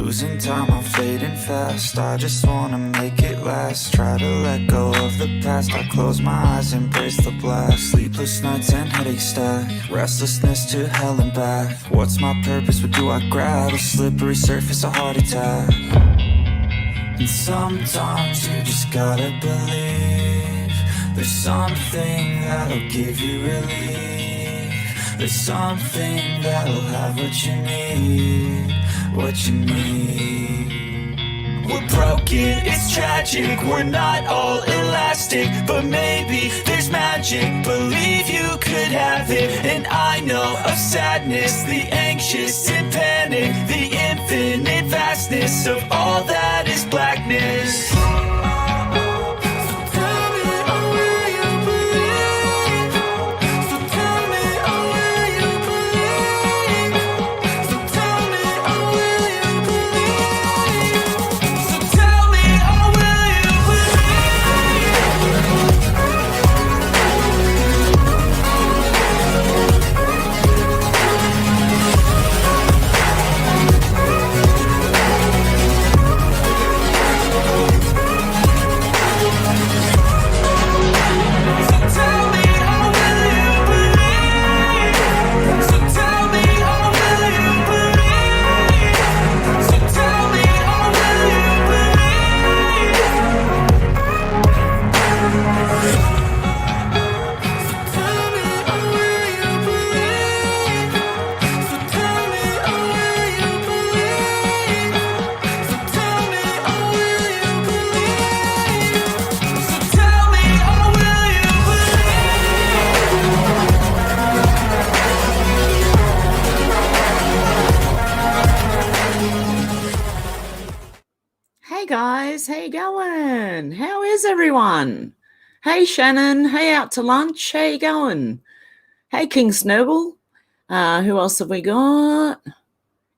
Losing time, I'm fading fast. I just wanna make it last. Try to let go of the past. I close my eyes, embrace the blast. Sleepless nights and headache stack. Restlessness to hell and back. What's my purpose? What do I grab? A slippery surface, a heart attack. And sometimes you just gotta believe there's something that'll give you relief. There's something that'll have what you need, what you need. We're broken, it's tragic, we're not all elastic, but maybe there's magic. Believe you could have it, and I know of sadness, the anxious and panic, the infinite vastness of all that is blackness. Guys, how you going? How is everyone? Hey Shannon, hey out to lunch, how you going? Hey King Snowball, who else have we got?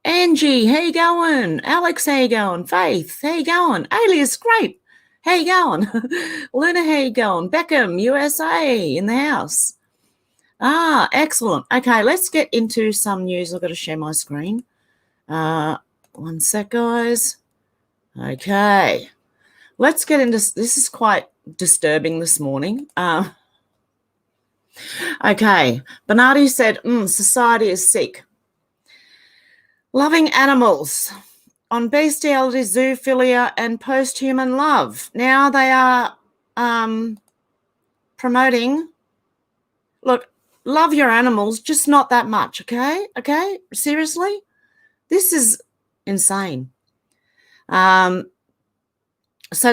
Angie, how you going? Alex, how you going? Faith, how you going? Alias, great, how you going? Luna, how you going? Beckham, USA, in the house. Excellent. Okay, let's get into some news. I've got to share my screen. One sec, guys. Okay, let's get into this. Is quite disturbing this morning. Okay, Bernardi said, society is sick. Loving animals on bestiality, zoophilia, and post-human love. Now they are promoting, look, love your animals, just not that much, okay? Okay, seriously? This is insane. So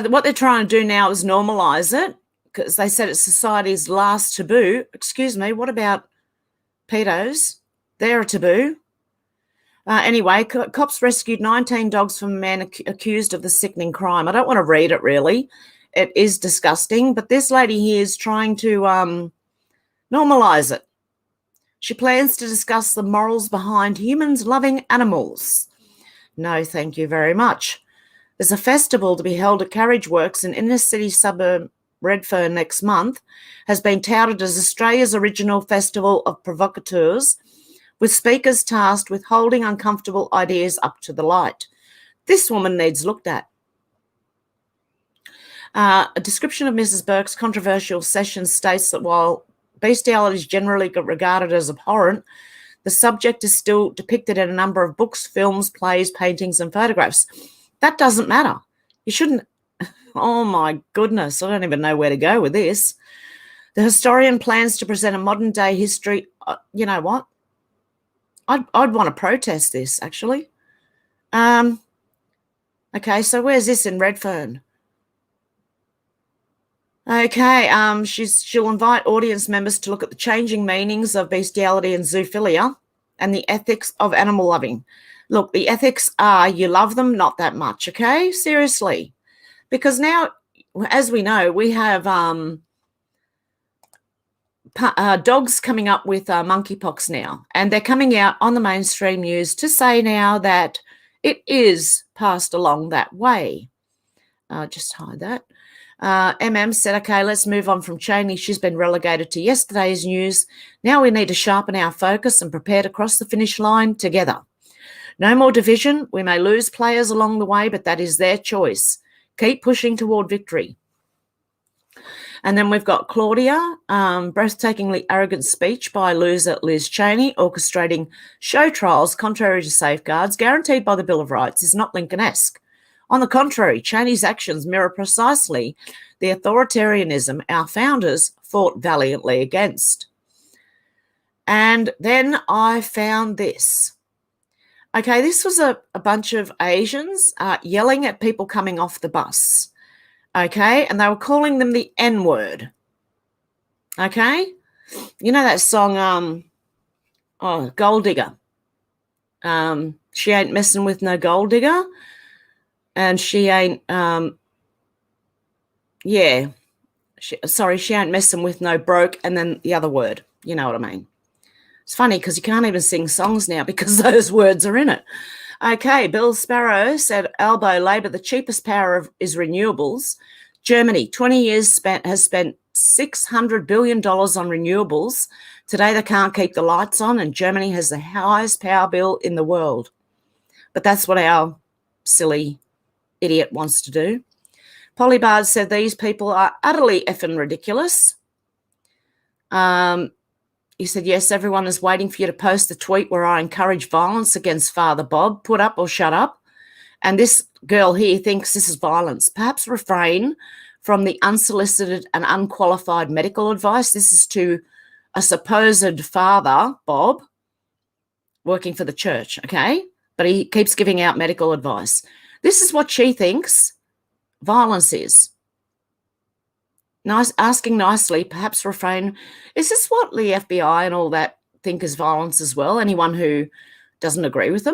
what they're trying to do now is normalize it, because they said it's society's last taboo. Excuse me, what about pedos? They're a taboo. Anyway, cops rescued 19 dogs from a man accused of the sickening crime. I don't want to read it, really. It is disgusting, but this lady here is trying to normalize it. She plans to discuss the morals behind humans loving animals. No, thank you very much. There's a festival to be held at Carriage Works in inner-city suburb Redfern next month, has been touted as Australia's original festival of provocateurs, with speakers tasked with holding uncomfortable ideas up to the light. This woman needs looked at. A description of Mrs. Burke's controversial session states that while bestiality is generally regarded as abhorrent, the subject is still depicted in a number of books, films, plays, paintings, and photographs. That doesn't matter. You shouldn't. Oh, my goodness. I don't even know where to go with this. The historian plans to present a modern-day history. You know what? I'd want to protest this, actually. Okay, so where's this in Redfern? Okay, she'll invite audience members to look at the changing meanings of bestiality and zoophilia and the ethics of animal loving. Look, the ethics are you love them, not that much, okay? Seriously. Because now, as we know, we have dogs coming up with monkeypox now, and they're coming out on the mainstream news to say now that it is passed along that way. Just hide that. said, okay, let's move on from Cheney. She's been relegated to yesterday's news. Now we need to sharpen our focus and prepare to cross the finish line together. No more division. We may lose players along the way, but that is their choice. Keep pushing toward victory. And then we've got Claudia, breathtakingly arrogant speech by loser Liz Cheney, orchestrating show trials contrary to safeguards guaranteed by the Bill of Rights is not Lincoln-esque. On the contrary, Cheney's actions mirror precisely the authoritarianism our founders fought valiantly against. And then I found this. Okay, this was a bunch of Asians yelling at people coming off the bus. Okay, and they were calling them the N-word. Okay, you know that song, Gold Digger. She ain't messing with no gold digger, and she ain't, she ain't messing with no broke, and then the other word, you know what I mean. It's funny because you can't even sing songs now because those words are in it. Okay, Bill Sparrow said, Albo Labor, the cheapest power is renewables. Germany, 20 years has spent $600 billion on renewables. Today they can't keep the lights on, and Germany has the highest power bill in the world. But that's what our silly idiot wants to do. Polly Bard said these people are utterly effing ridiculous. He said, yes, everyone is waiting for you to post the tweet where I encourage violence against Father Bob. Put up or shut up. And this girl here thinks this is violence. Perhaps refrain from the unsolicited and unqualified medical advice. This is to a supposed father, Bob, working for the church, okay? But he keeps giving out medical advice. This is what she thinks violence is. Nice, asking nicely, perhaps refrain. Is this what the FBI and all that think is violence as well? Anyone who doesn't agree with them?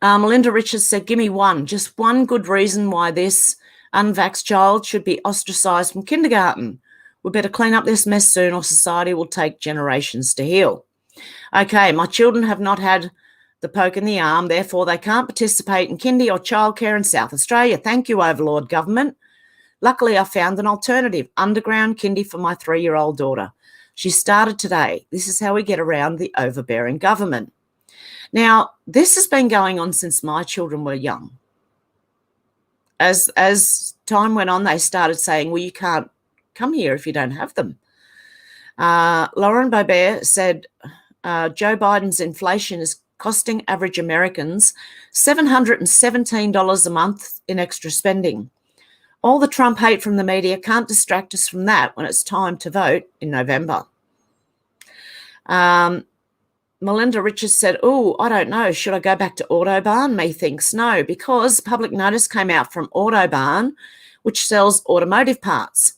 Melinda Richards said, give me one, just one good reason why this unvaxxed child should be ostracised from kindergarten. We better clean up this mess soon or society will take generations to heal. Okay, my children have not had the poke in the arm, therefore they can't participate in kindy or childcare in South Australia. Thank you, Overlord Government. Luckily, I found an alternative, underground kindy for my 3-year-old daughter. She started today. This is how we get around the overbearing government. Now, this has been going on since my children were young. As time went on, they started saying, well, you can't come here if you don't have them. Lauren Bobert said, Joe Biden's inflation is costing average Americans $717 a month in extra spending. All the Trump hate from the media can't distract us from that when it's time to vote in November. Melinda Richards said, oh, I don't know, should I go back to Autobahn? Methinks no, because public notice came out from Autobahn, which sells automotive parts.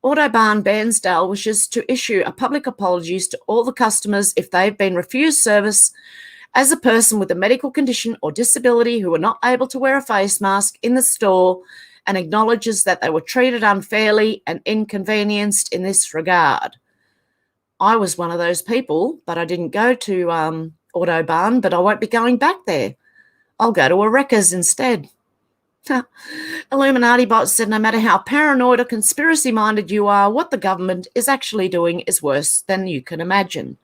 Autobahn Bairnsdale wishes to issue a public apologies to all the customers if they've been refused service as a person with a medical condition or disability who were not able to wear a face mask in the store, and acknowledges that they were treated unfairly and inconvenienced in this regard. I was one of those people, but I didn't go to Autobahn, but I won't be going back there. I'll go to a Wreckers instead. Illuminati Bot said, no matter how paranoid or conspiracy-minded you are, what the government is actually doing is worse than you can imagine.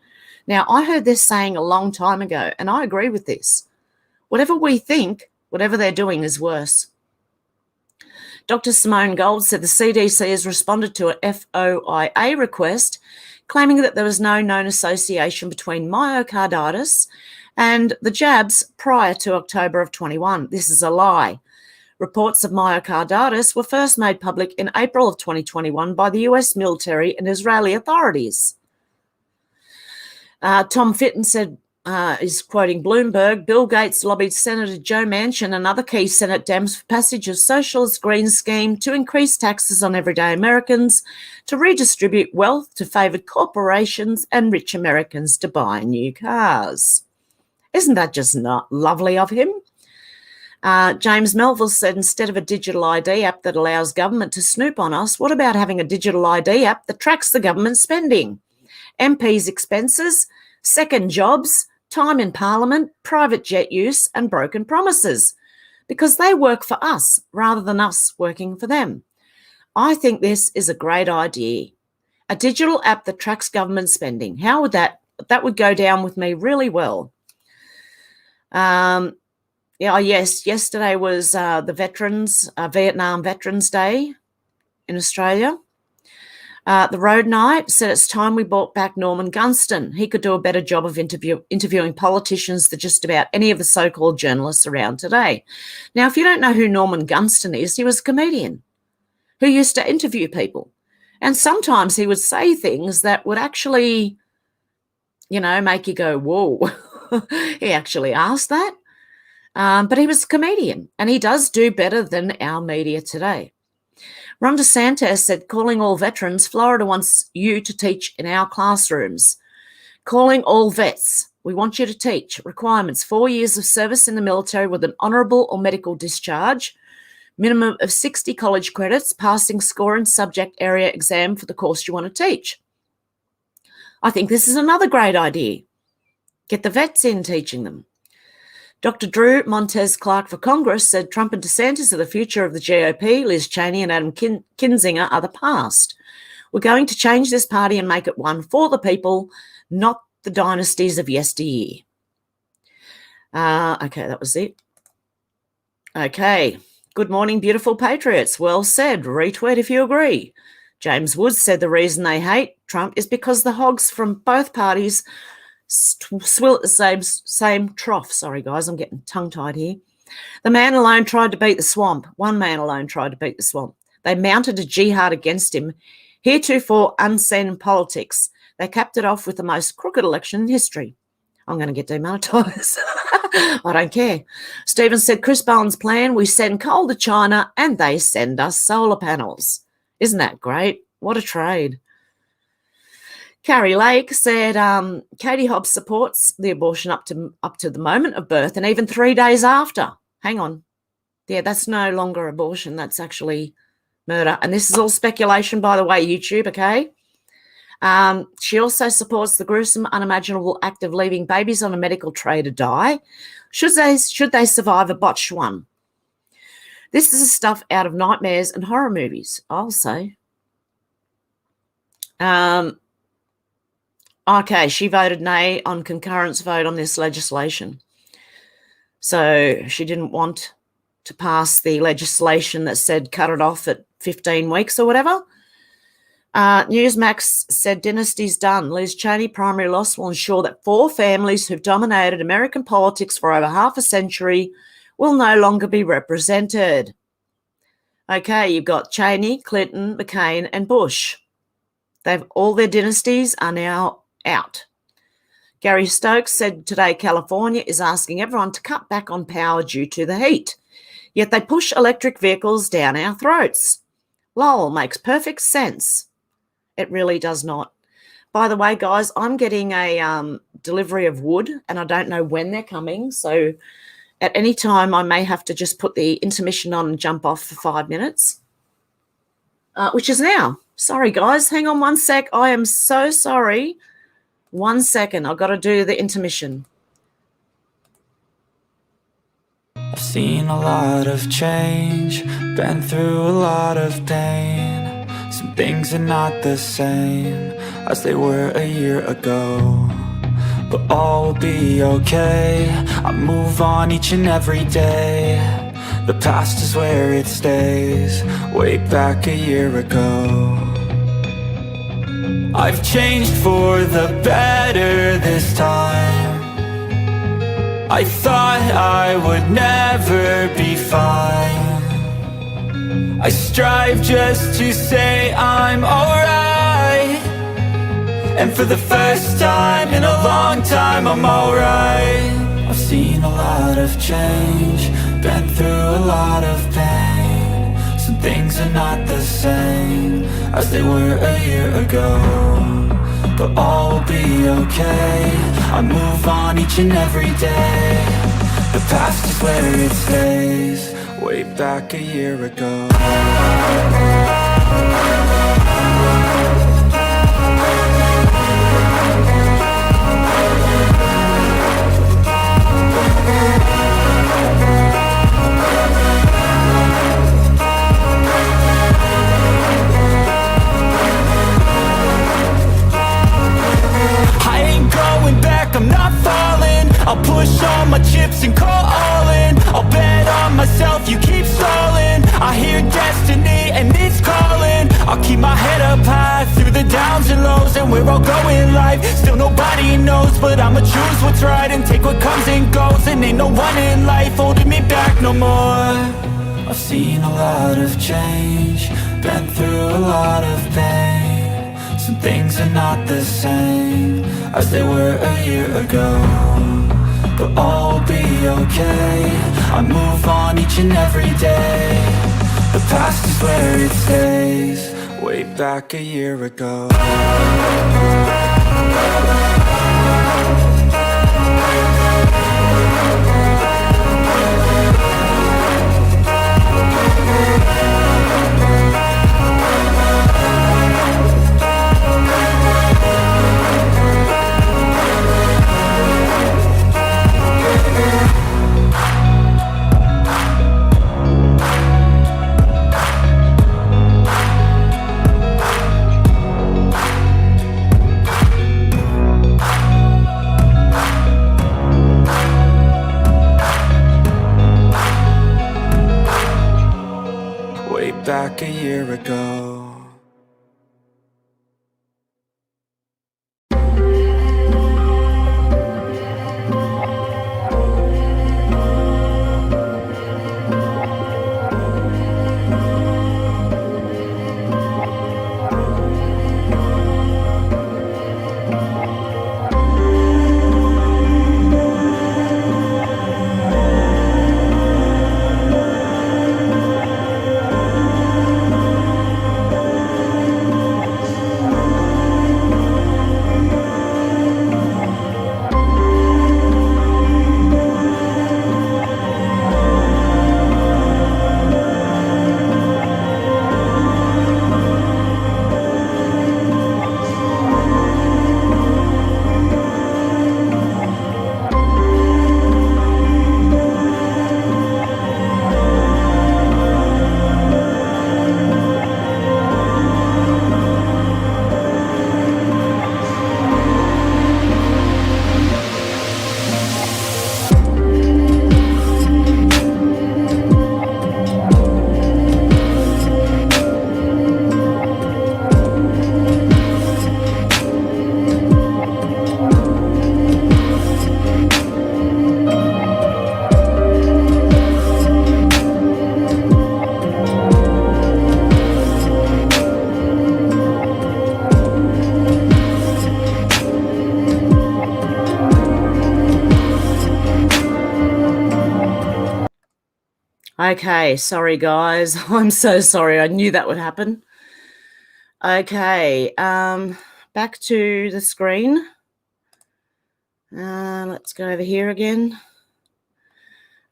Now, I heard this saying a long time ago, and I agree with this. Whatever we think, whatever they're doing is worse. Dr. Simone Gold said the CDC has responded to an FOIA request claiming that there was no known association between myocarditis and the jabs prior to October of 21. This is a lie. Reports of myocarditis were first made public in April of 2021 by the US military and Israeli authorities. Tom Fitton said, is quoting Bloomberg, Bill Gates lobbied Senator Joe Manchin and other key Senate Dems for passage of socialist green scheme to increase taxes on everyday Americans, to redistribute wealth to favoured corporations and rich Americans to buy new cars. Isn't that just not lovely of him? James Melville said, instead of a digital ID app that allows government to snoop on us, what about having a digital ID app that tracks the government spending? MPs' expenses, second jobs, time in Parliament, private jet use and broken promises, because they work for us rather than us working for them. I think this is a great idea. A digital app that tracks government spending. How would that would go down with me really well. Yes, yesterday was the Vietnam Veterans Day in Australia. The Road Knight said it's time we brought back Norman Gunston. He could do a better job of interviewing politicians than just about any of the so-called journalists around today. Now, if you don't know who Norman Gunston is, he was a comedian who used to interview people. And sometimes he would say things that would actually, make you go, whoa, he actually asked that. But he was a comedian, and he does do better than our media today. Ron DeSantis said, calling all veterans, Florida wants you to teach in our classrooms. Calling all vets, we want you to teach. Requirements, 4 years of service in the military with an honourable or medical discharge, minimum of 60 college credits, passing score and subject area exam for the course you want to teach. I think this is another great idea. Get the vets in teaching them. Dr. Drew Montez Clark for Congress said Trump and DeSantis are the future of the GOP. Liz Cheney and Adam Kinzinger are the past. We're going to change this party and make it one for the people, not the dynasties of yesteryear. Okay, that was it. Okay. Good morning, beautiful patriots. Well said. Retweet if you agree. James Woods said the reason they hate Trump is because the hogs from both parties swill at the same trough. Sorry, guys, I'm getting tongue-tied here. The man alone tried to beat the swamp. One man alone tried to beat the swamp. They mounted a jihad against him, heretofore unseen in politics. They capped it off with the most crooked election in history. I'm going to get demonetized. I don't care. Stephen said, Chris Bowen's plan, we send coal to China and they send us solar panels. Isn't that great? What a trade. Carrie Lake said, Katie Hobbs supports the abortion up to the moment of birth and even 3 days after. Hang on. Yeah, that's no longer abortion. That's actually murder. And this is all speculation, by the way, YouTube, okay? She also supports the gruesome, unimaginable act of leaving babies on a medical tray to die, should they survive a botched one. This is the stuff out of nightmares and horror movies, I'll say. Okay, she voted nay on concurrence vote on this legislation. So she didn't want to pass the legislation that said cut it off at 15 weeks or whatever. Newsmax said dynasty's done. Liz Cheney primary loss will ensure that 4 families who've dominated American politics for over half a century will no longer be represented. Okay, you've got Cheney, Clinton, McCain, and Bush. All their dynasties are now out. Gary Stokes said today California is asking everyone to cut back on power due to the heat, yet they push electric vehicles down our throats. Lol, makes perfect sense. It really does not. By the way, guys, I'm getting a delivery of wood and I don't know when they're coming, so at any time I may have to just put the intermission on and jump off for 5 minutes, which is now. Sorry, guys. Hang on one sec. I am so sorry. 1 second. I've got to do the intermission. I've seen a lot of change, been through a lot of pain. Some things are not the same as they were a year ago, but all will be okay. I move on each and every day. The past is where it stays, way back a year ago. I've changed for the better this time. I thought I would never be fine. I strive just to say I'm alright, and for the first time in a long time I'm alright. I've seen a lot of change, been through a lot of pain. Some things are not the same as they were a year ago, but all will be okay. I move on each and every day. The past is where it stays, way back a year ago. I'm not falling, I'll push all my chips and I'll keep my head up high through the downs and lows, and where I'll go in life, still nobody knows. But I'ma choose what's right and take what comes and goes, and ain't no one in life holding me back no more. I've seen a lot of change, been through a lot of pain. Some things are not the same as they were a year ago, but all will be okay. I move on each and every day. The past is where it stays, way back a year ago. Back a year ago. Okay, sorry guys. I'm so sorry. I knew that would happen. Okay, back to the screen. Let's go over here again.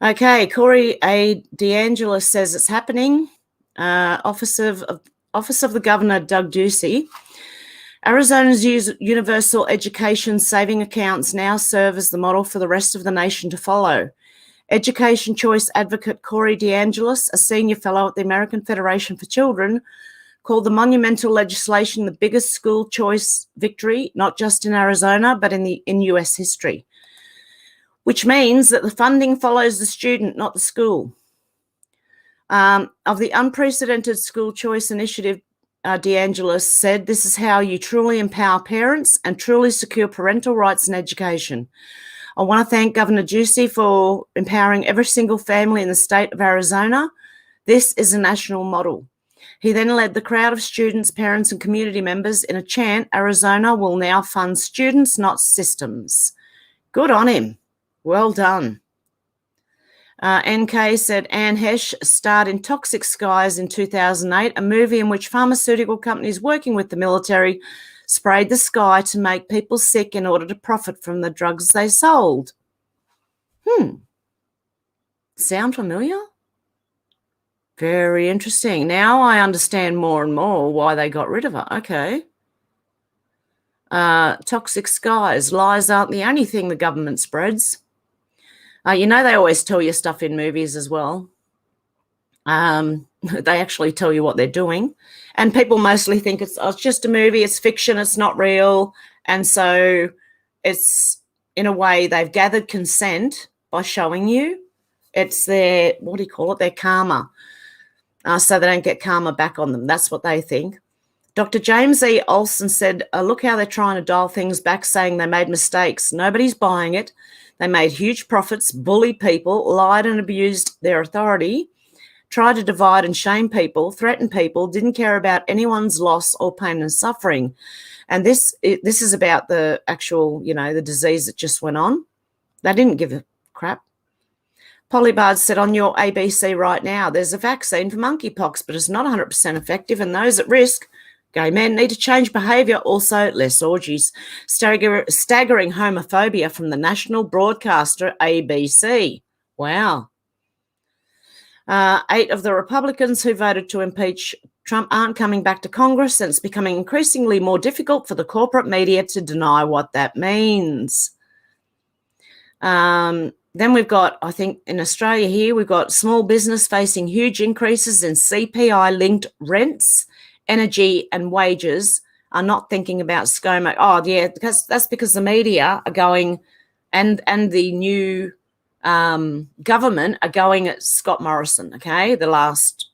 Okay, Corey A. DeAngelis says it's happening. Office of the Governor, Doug Ducey. Arizona's universal education saving accounts now serve as the model for the rest of the nation to follow. Education choice advocate Corey DeAngelis, a senior fellow at the American Federation for Children, called the monumental legislation the biggest school choice victory, not just in Arizona, but in US history, which means that the funding follows the student, not the school. Of the unprecedented school choice initiative, DeAngelis said, "This is how you truly empower parents and truly secure parental rights in education. I want to thank Governor Ducey for empowering every single family in the state of Arizona. This is a national model." He then led the crowd of students, parents, and community members in a chant, "Arizona will now fund students, not systems." Good on him. Well done. NK said Anne Hesh starred in Toxic Skies in 2008, a movie in which pharmaceutical companies working with the military sprayed the sky to make people sick in order to profit from the drugs they sold. Sound familiar? Very interesting. Now I understand more and more why they got rid of her. Okay. Toxic Skies. Lies aren't the only thing the government spreads. You know, they always tell you stuff in movies as well. They actually tell you what they're doing. And people mostly think it's just a movie, it's fiction, it's not real. And so it's, in a way, they've gathered consent by showing you. It's their, what do you call it, their karma. So they don't get karma back on them. That's what they think. Dr. James E. Olson said, look how they're trying to dial things back, saying they made mistakes. Nobody's buying it. They made huge profits, bullied people, lied and abused their authority, tried to divide and shame people, threaten people, didn't care about anyone's loss or pain and suffering. And this is about the actual, the disease that just went on. They didn't give a crap. Polybard said, on your ABC right now, there's a vaccine for monkeypox, but it's not 100% effective, and those at risk, gay men, need to change behaviour. Also, less orgies. Staggering homophobia from the national broadcaster ABC. Wow. 8 of the Republicans who voted to impeach Trump aren't coming back to Congress, and it's becoming increasingly more difficult for the corporate media to deny what that means. Then we've got, I think in Australia here, we've got small business facing huge increases in CPI-linked rents, energy and wages, are not thinking about ScoMo. Oh, yeah, because that's because the media are going, and the new government are going at Scott Morrison, okay, the last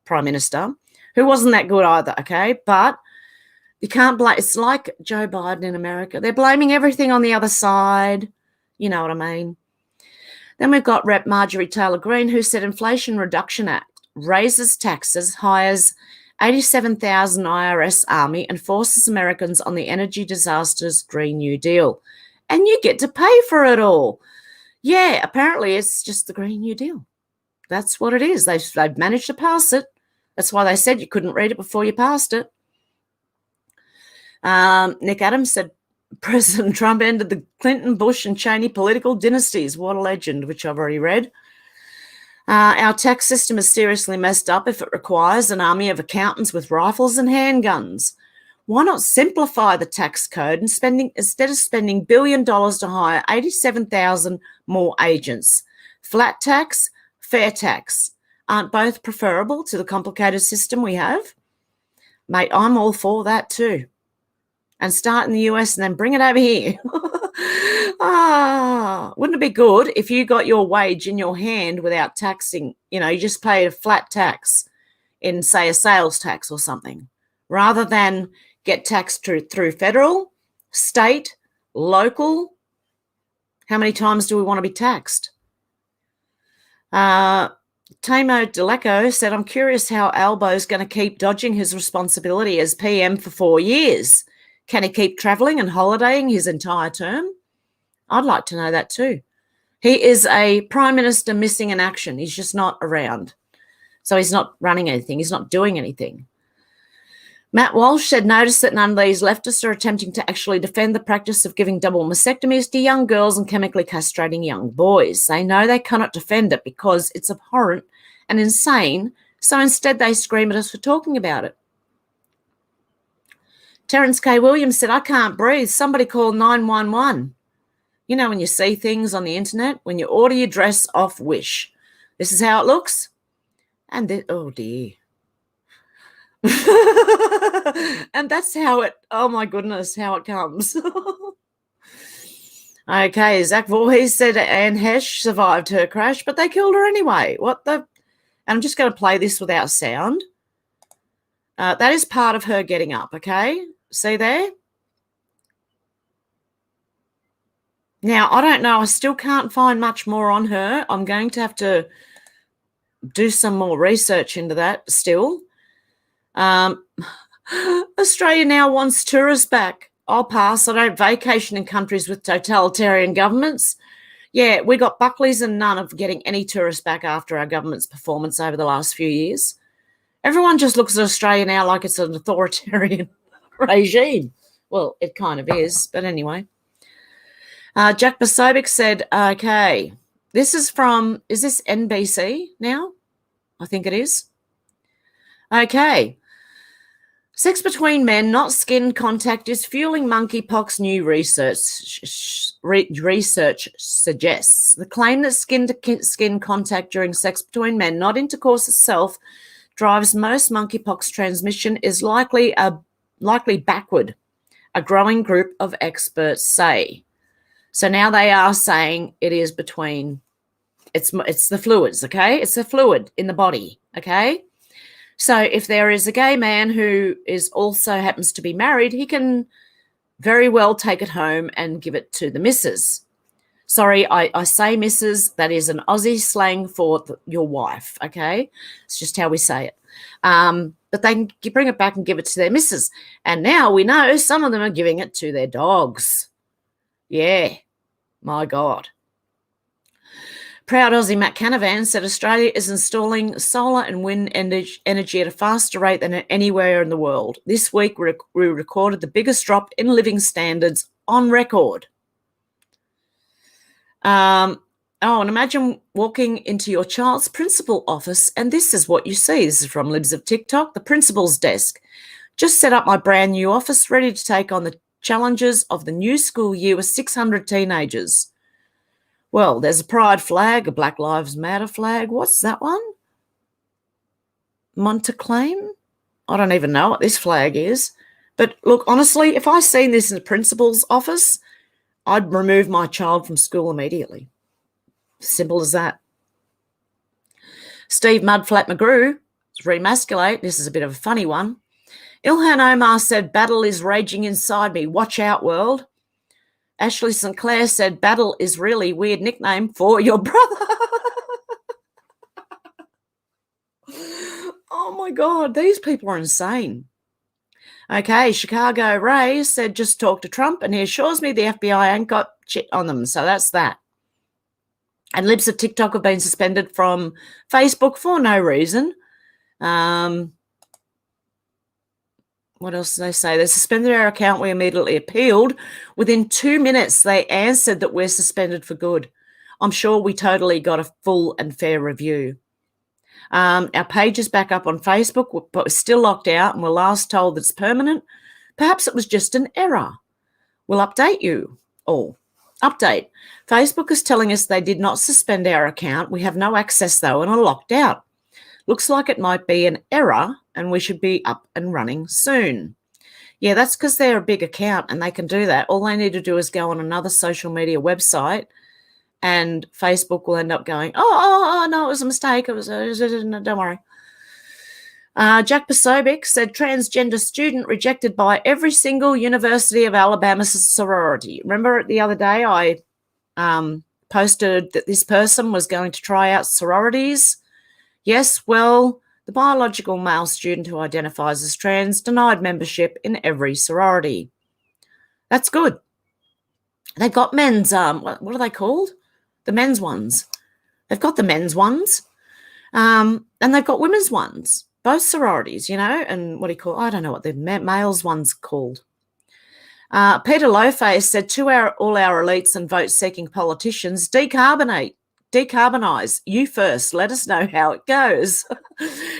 Prime Minister, who wasn't that good either, okay, but you can't blame, it's like Joe Biden in America. They're blaming everything on the other side. You know what I mean? Then we've got Rep. Marjorie Taylor Greene, who said Inflation Reduction Act raises taxes, hires 87,000 IRS army, and forces Americans on the energy disaster's Green New Deal. And you get to pay for it all. Yeah, apparently it's just the Green New Deal. That's what it is. They've managed to pass it. That's why they said you couldn't read it before you passed it. Nick Adams said President Trump ended the Clinton, Bush, and Cheney political dynasties. What a legend, which I've already read. Our tax system is seriously messed up if it requires an army of accountants with rifles and handguns. Why not simplify the tax code and instead of spending $1 billion to hire 87,000 more agents? Flat tax, fair tax. Aren't both preferable to the complicated system we have? Mate, I'm all for that too. And start in the US and then bring it over here. Wouldn't it be good if you got your wage in your hand without taxing? You just paid a flat tax in, say, a sales tax or something, rather than get taxed through federal, state, local. How many times do we want to be taxed? Tamo Deleco said, I'm curious how Albo's going to keep dodging his responsibility as PM for 4 years. Can he keep travelling and holidaying his entire term? I'd like to know that too. He is a Prime Minister missing in action. He's just not around. So he's not running anything. He's not doing anything. Matt Walsh said, notice that none of these leftists are attempting to actually defend the practice of giving double mastectomies to young girls and chemically castrating young boys. They know they cannot defend it because it's abhorrent and insane, so instead they scream at us for talking about it. Terence K. Williams said, I can't breathe. Somebody call 911. You know when you see things on the internet, when you order your dress off Wish. This is how it looks. And oh dear. And that's how it, oh my goodness, how it comes. Okay, Zach Voorhees said Anne Hesh survived her crash, but they killed her anyway. What the? And I'm just going to play this without sound. That is part of her getting up, okay? See there? Now, I don't know. I still can't find much more on her. I'm going to have to do some more research into that still. Australia now wants tourists back. I'll pass. I don't vacation in countries with totalitarian governments. Yeah, we got Buckley's and none of getting any tourists back after our government's performance over the last few years. Everyone just looks at Australia now like it's an authoritarian regime. Well, it kind of is, but anyway. Jack Basovic said, okay, this is from, is this NBC now? I think it is. Okay. Sex between men, not skin contact, is fueling monkeypox, new research suggests. The claim that skin-to-skin contact during sex between men, not intercourse itself, drives most monkeypox transmission is likely backward, a growing group of experts say. So now they are saying it is between, it's the fluids, okay? It's the fluid in the body, okay? So if there is a gay man who is also happens to be married, he can very well take it home and give it to the missus. Sorry, I say missus. That is an Aussie slang for your wife, okay? It's just how we say it. But they can bring it back and give it to their missus. And now we know some of them are giving it to their dogs. Yeah, my God. Proud Aussie Matt Canavan said Australia is installing solar and wind energy at a faster rate than anywhere in the world. This week, we recorded the biggest drop in living standards on record. And imagine walking into your child's principal office and this is what you see. This is from Libs of TikTok, the principal's desk. Just set up my brand new office, ready to take on the challenges of the new school year with 600 teenagers. Well, there's a pride flag, a Black Lives Matter flag. What's that one? Monteclaim? I don't even know what this flag is. But look, honestly, if I seen this in the principal's office, I'd remove my child from school immediately. Simple as that. Steve Mudflat McGrew, remasculate. This is a bit of a funny one. Ilhan Omar said, battle is raging inside me. Watch out, world. Ashley St. Clair said, battle is really weird nickname for your brother. Oh, my God. These people are insane. Okay, Chicago Ray said, just talk to Trump and he assures me the FBI ain't got shit on them. So that's that. And Libs of TikTok have been suspended from Facebook for no reason. What else did they say? They suspended our account. We immediately appealed. Within 2 minutes, they answered that we're suspended for good. I'm sure we totally got a full and fair review. Our page is back up on Facebook, but we're still locked out and we're last told that it's permanent. Perhaps it was just an error. We'll update you all. Update. Facebook is telling us they did not suspend our account. We have no access, though, and are locked out. Looks like it might be an error and we should be up and running soon. Yeah, that's because they're a big account and they can do that. All they need to do is go on another social media website and Facebook will end up going, oh no, it was a mistake. Don't worry. Jack Posobiec said transgender student rejected by every single University of Alabama sorority. Remember the other day I posted that this person was going to try out sororities? Yes, well, the biological male student who identifies as trans denied membership in every sorority. That's good. They've got men's, what are they called? The men's ones. They've got the men's ones. And they've got women's ones. Both sororities, and what do you call? I don't know what the males one's called. Peter Loface said to all our elites and vote-seeking politicians, decarbonize. You first. Let us know how it goes.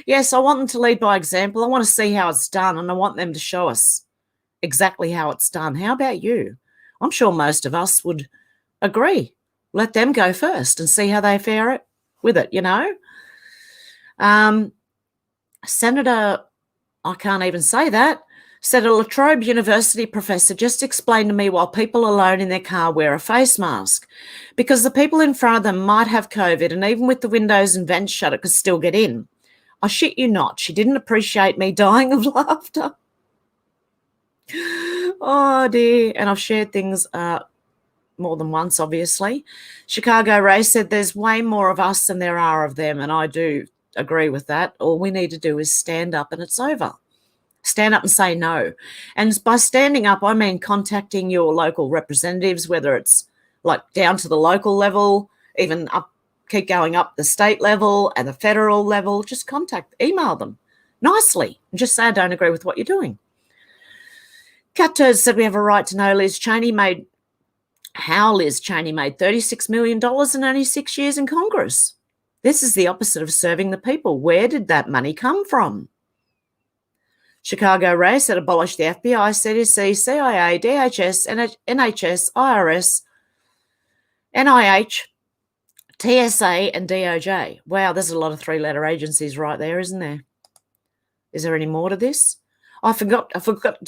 Yes, I want them to lead by example. I want to see how it's done, and I want them to show us exactly how it's done. How about you? I'm sure most of us would agree. Let them go first and see how they fare with it, Senator, I can't even say that, said a La Trobe University professor just explained to me while people alone in their car wear a face mask because the people in front of them might have COVID and even with the windows and vents shut, it could still get in. I shit you not. She didn't appreciate me dying of laughter. Oh, dear. And I've shared things more than once, obviously. Chicago Ray said there's way more of us than there are of them, and I do agree with that. All we need to do is stand up and it's over. Stand up and say no. And by standing up, I mean contacting your local representatives, whether it's like down to the local level, even up, keep going up the state level and the federal level. Just email them nicely and just say I don't agree with what you're doing. Cat Turd said we have a right to know how Liz Cheney made $36 million in only 6 years in Congress. This is the opposite of serving the people. Where did that money come from? Chicago Ray said abolish the FBI, CDC, CIA, DHS, NHS, IRS, NIH, TSA, and DOJ. Wow, there's a lot of three-letter agencies right there, isn't there? Is there any more to this? I forgot I forgot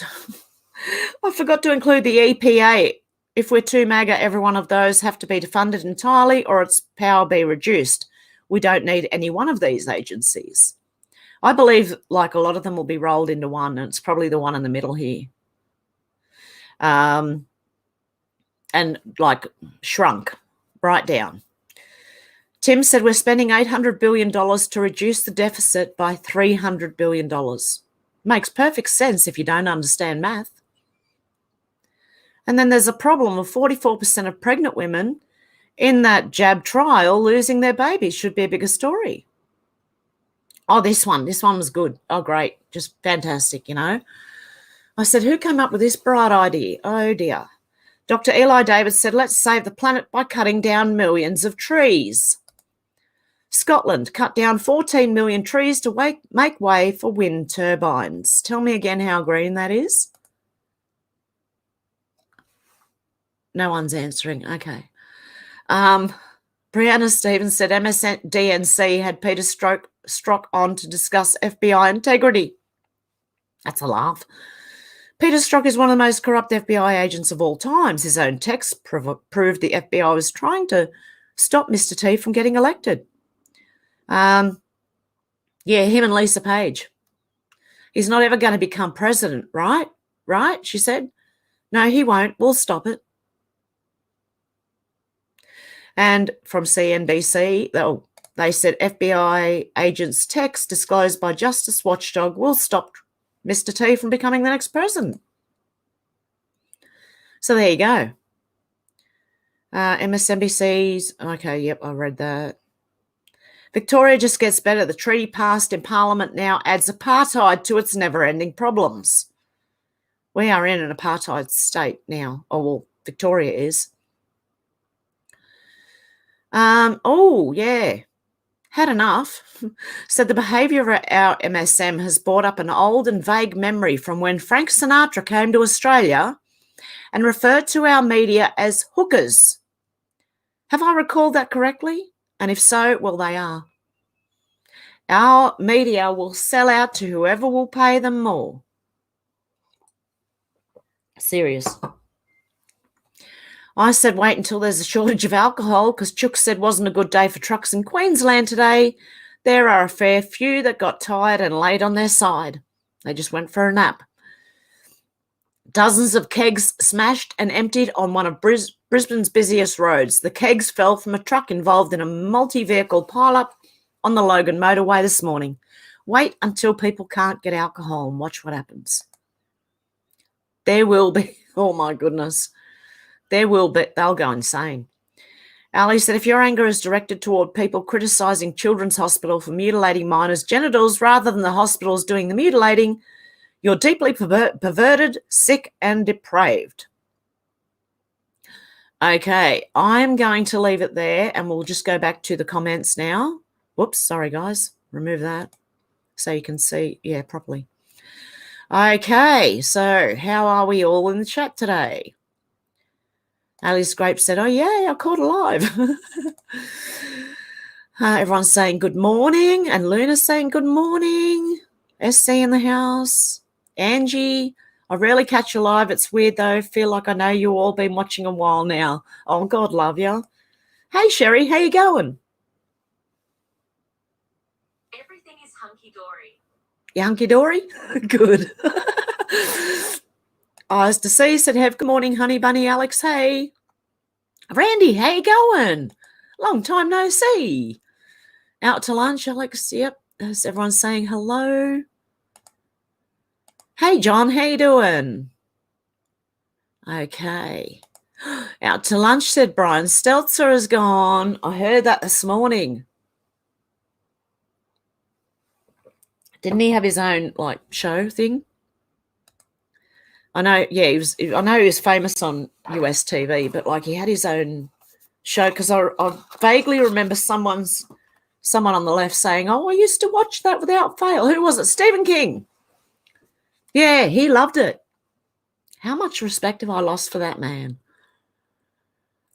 to include the EPA. If we're too MAGA, every one of those have to be defunded entirely or its power be reduced. We don't need any one of these agencies. I believe like a lot of them will be rolled into one, and it's probably the one in the middle here. And like shrunk right down. Tim said we're spending $800 billion to reduce the deficit by $300 billion. Makes perfect sense if you don't understand math. And then there's a problem of 44% of pregnant women in that jab trial losing their babies. Should be a bigger story. Oh, this one was good. Oh, great. Just fantastic, you know. I said, who came up with this bright idea? Oh, dear. Dr. Eli David said, let's save the planet by cutting down millions of trees. Scotland cut down 14 million trees to make way for wind turbines. Tell me again how green that is. No one's answering. Okay. Brianna Stevens said MSDNC had Peter Strzok on to discuss FBI integrity. That's a laugh. Peter Strzok is one of the most corrupt FBI agents of all times. His own text proved the FBI was trying to stop Mr. T from getting elected. Yeah, him and Lisa Page. He's not ever going to become president, right? Right, she said. No, he won't. We'll stop it. And from CNBC, they said FBI agents' text disclosed by Justice Watchdog will stop Mr. T from becoming the next president. So there you go. MSNBC's, okay, yep, I read that. Victoria just gets better. The treaty passed in Parliament now adds apartheid to its never-ending problems. We are in an apartheid state now. Oh, well, Victoria is. Oh, yeah. Had enough. Said the behaviour of our MSM has brought up an old and vague memory from when Frank Sinatra came to Australia and referred to our media as hookers. Have I recalled that correctly? And if so, well, they are. Our media will sell out to whoever will pay them more. Serious. I said wait until there's a shortage of alcohol because Chook said wasn't a good day for trucks in Queensland today. There are a fair few that got tired and laid on their side. They just went for a nap. Dozens of kegs smashed and emptied on one of Brisbane's busiest roads. The kegs fell from a truck involved in a multi-vehicle pile-up on the Logan motorway this morning. Wait until people can't get alcohol and watch what happens. There will be, oh my goodness, there will be, they'll go insane. Ali said, if your anger is directed toward people criticising Children's Hospital for mutilating minors' genitals rather than the hospitals doing the mutilating, you're deeply perverted, sick and depraved. Okay, I'm going to leave it there and we'll just go back to the comments now. Whoops, sorry guys, remove that so you can see, yeah, properly. Okay, so how are we all in the chat today? Alice Grape said, oh yeah, I caught alive. Everyone's saying good morning and Luna's saying good morning. SC in the house. Angie, I rarely catch you live. It's weird though. Feel like I know you all been watching a while now. Oh, God love you. Hey, Sherry, how you going? Everything is hunky-dory. You hunky-dory? Good. Eyes to see said, have good morning, honey bunny. Alex, hey. Randy, how you going? Long time no see. Out to lunch, Alex. Yep. As everyone's saying hello. Hey, John, how you doing? Okay. Out to lunch, said Brian. Stelzer is gone. I heard that this morning. Didn't he have his own, like, show thing? I know, yeah, I know he was famous on US TV, but, like, he had his own show because I vaguely remember someone on the left saying, oh, I used to watch that without fail. Who was it? Stephen King. Yeah, he loved it. How much respect have I lost for that man?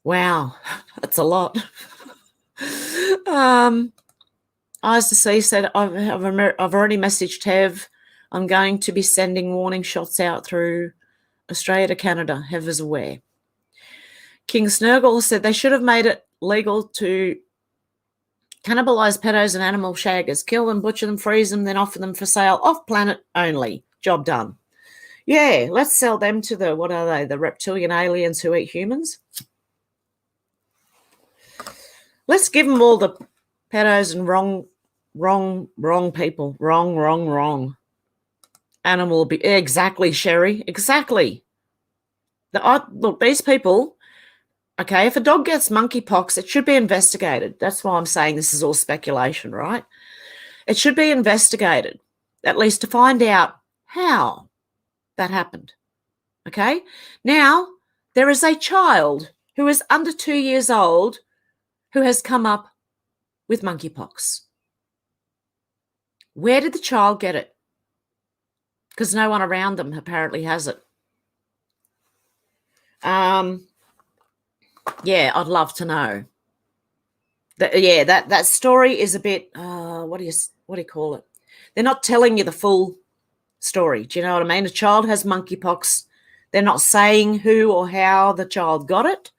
Wow, that's a lot. Eyes to see said, I've already messaged Hev. I'm going to be sending warning shots out through Australia to Canada. Hev is aware. King Snurgle said they should have made it legal to Cannibalize pedos and animal shaggers. Kill them, butcher them, freeze them, then offer them for sale off planet only. Job done. Yeah, let's sell them to the, what are they, the reptilian aliens who eat humans? Let's give them all the pedos and wrong people. Wrong. Animal be exactly, Sherry. Exactly. Look, these people, okay, if a dog gets monkeypox, it should be investigated. That's why I'm saying this is all speculation, right? It should be investigated, at least to find out how that happened. Okay? Now, there is a child who is under 2 years old who has come up with monkeypox. Where did the child get it? Because no one around them apparently has it. Yeah, I'd love to know. That story is a bit, what do you call it? They're not telling you the full story. Do you know what I mean? A child has monkeypox. They're not saying who or how the child got it.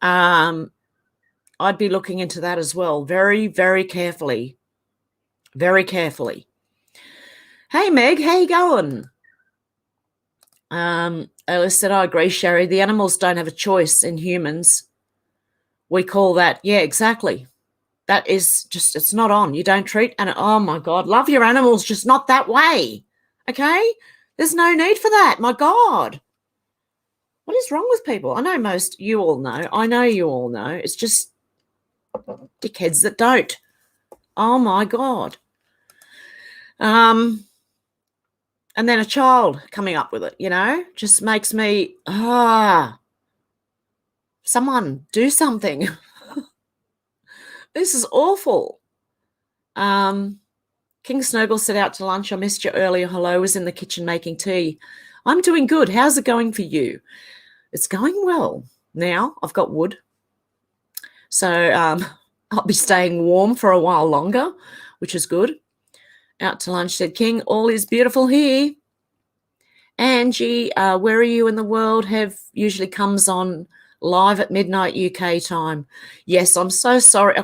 I'd be looking into that as well, very, very carefully. Very carefully. Hey, Meg, how you going? Alice said, I agree, Sherry. The animals don't have a choice in humans. We call that, yeah, exactly. That is just, it's not on. You don't treat, and oh my God, love your animals, just not that way. Okay? There's no need for that. My God. What is wrong with people? I know most, you all know. I know you all know. It's just dickheads that don't. Oh my God. And then a child coming up with it, you know, just makes me, someone do something. This is awful. King Snowball set out to lunch. I missed you earlier. Hello, was in the kitchen making tea. I'm doing good. How's it going for you? It's going well. Now I've got wood. So I'll be staying warm for a while longer, which is good. Out to lunch, said King. All is beautiful here. Angie, where are you in the world? Hev usually comes on live at midnight UK time. Yes, I'm so sorry.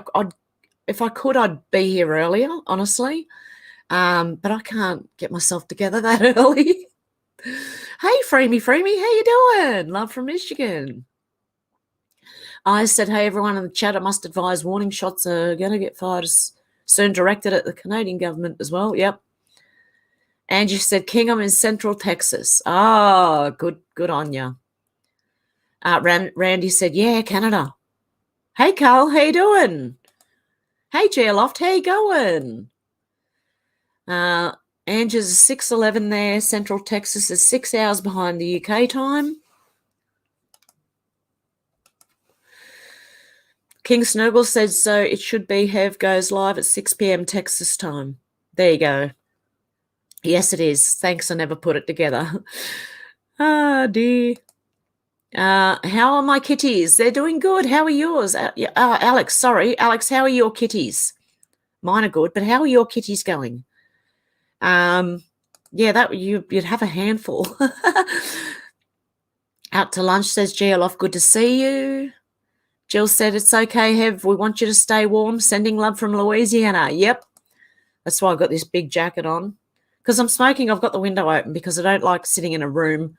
If I could, I'd be here earlier, honestly. But I can't get myself together that early. Hey, Freemy, how you doing? Love from Michigan. I said, hey, everyone in the chat, I must advise warning shots are going to get fired soon, directed at the Canadian government as well. Yep. Angie said, King, I'm in Central Texas. Ah, good on you. Randy said, yeah, Canada. Hey, Carl, how you doing? Hey, Loft, how you going? Angie's 6:11 there. Central Texas is 6 hours behind the UK time. King Snowball said, so it should be Hev goes live at 6 p.m. Texas time. There you go. Yes, it is. Thanks, I never put it together. Ah, dear. How are my kitties? They're doing good. How are yours? Alex, sorry. Alex, how are your kitties? Mine are good, but how are your kitties going? Yeah, that you'd have a handful. Out to lunch, says Geolof, good to see you. Jill said, it's okay, Hev. We want you to stay warm. Sending love from Louisiana. Yep. That's why I've got this big jacket on. Because I'm smoking, I've got the window open because I don't like sitting in a room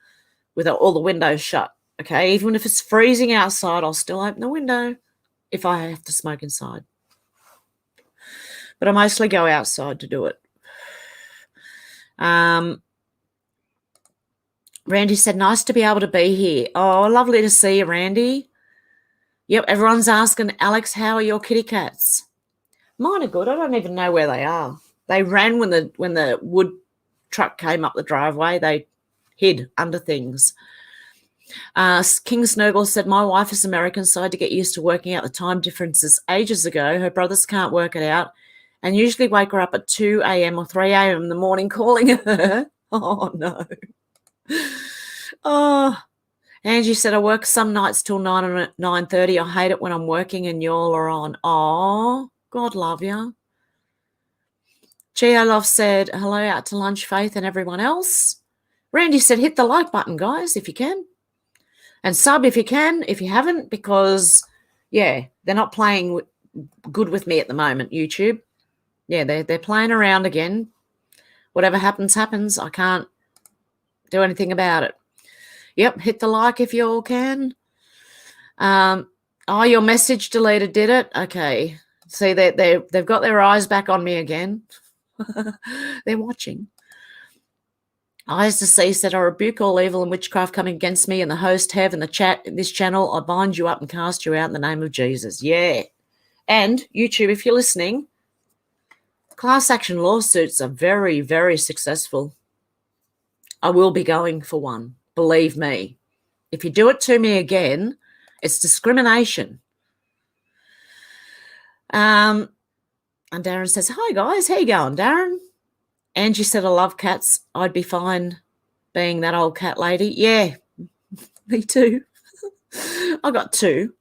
with all the windows shut. Okay, even if it's freezing outside, I'll still open the window if I have to smoke inside. But I mostly go outside to do it. Randy said, nice to be able to be here. Oh, lovely to see you, Randy. Yep, everyone's asking, Alex, how are your kitty cats? Mine are good. I don't even know where they are. They ran when the wood truck came up the driveway. They hid under things. King Snowball said, my wife is American, so I had to get used to working out the time differences ages ago. Her brothers can't work it out and usually wake her up at 2 a.m. or 3 a.m. in the morning calling her. Oh, no. Oh, Angie said, I work some nights till 9 or 9:30. I hate it when I'm working and y'all are on. Oh, God love you. Gio Love said, hello, out to lunch, Faith and everyone else. Randy said, hit the like button, guys, if you can. And sub if you can, if you haven't, because, yeah, they're not playing good with me at the moment, YouTube. Yeah, they're playing around again. Whatever happens, happens. I can't do anything about it. Yep, hit the like if you all can. Oh, your message deleted, did it? Okay. See, they've got their eyes back on me again. They're watching. Odysee said, I rebuke all evil and witchcraft coming against me and the host Hev and the chat in this channel. I bind you up and cast you out in the name of Jesus. Yeah. And YouTube, if you're listening, class action lawsuits are very, very successful. I will be going for one. Believe me. If you do it to me again, it's discrimination. And Darren says, hi, guys. How you going, Darren? Angie said, I love cats. I'd be fine being that old cat lady. Yeah, me too. I got two.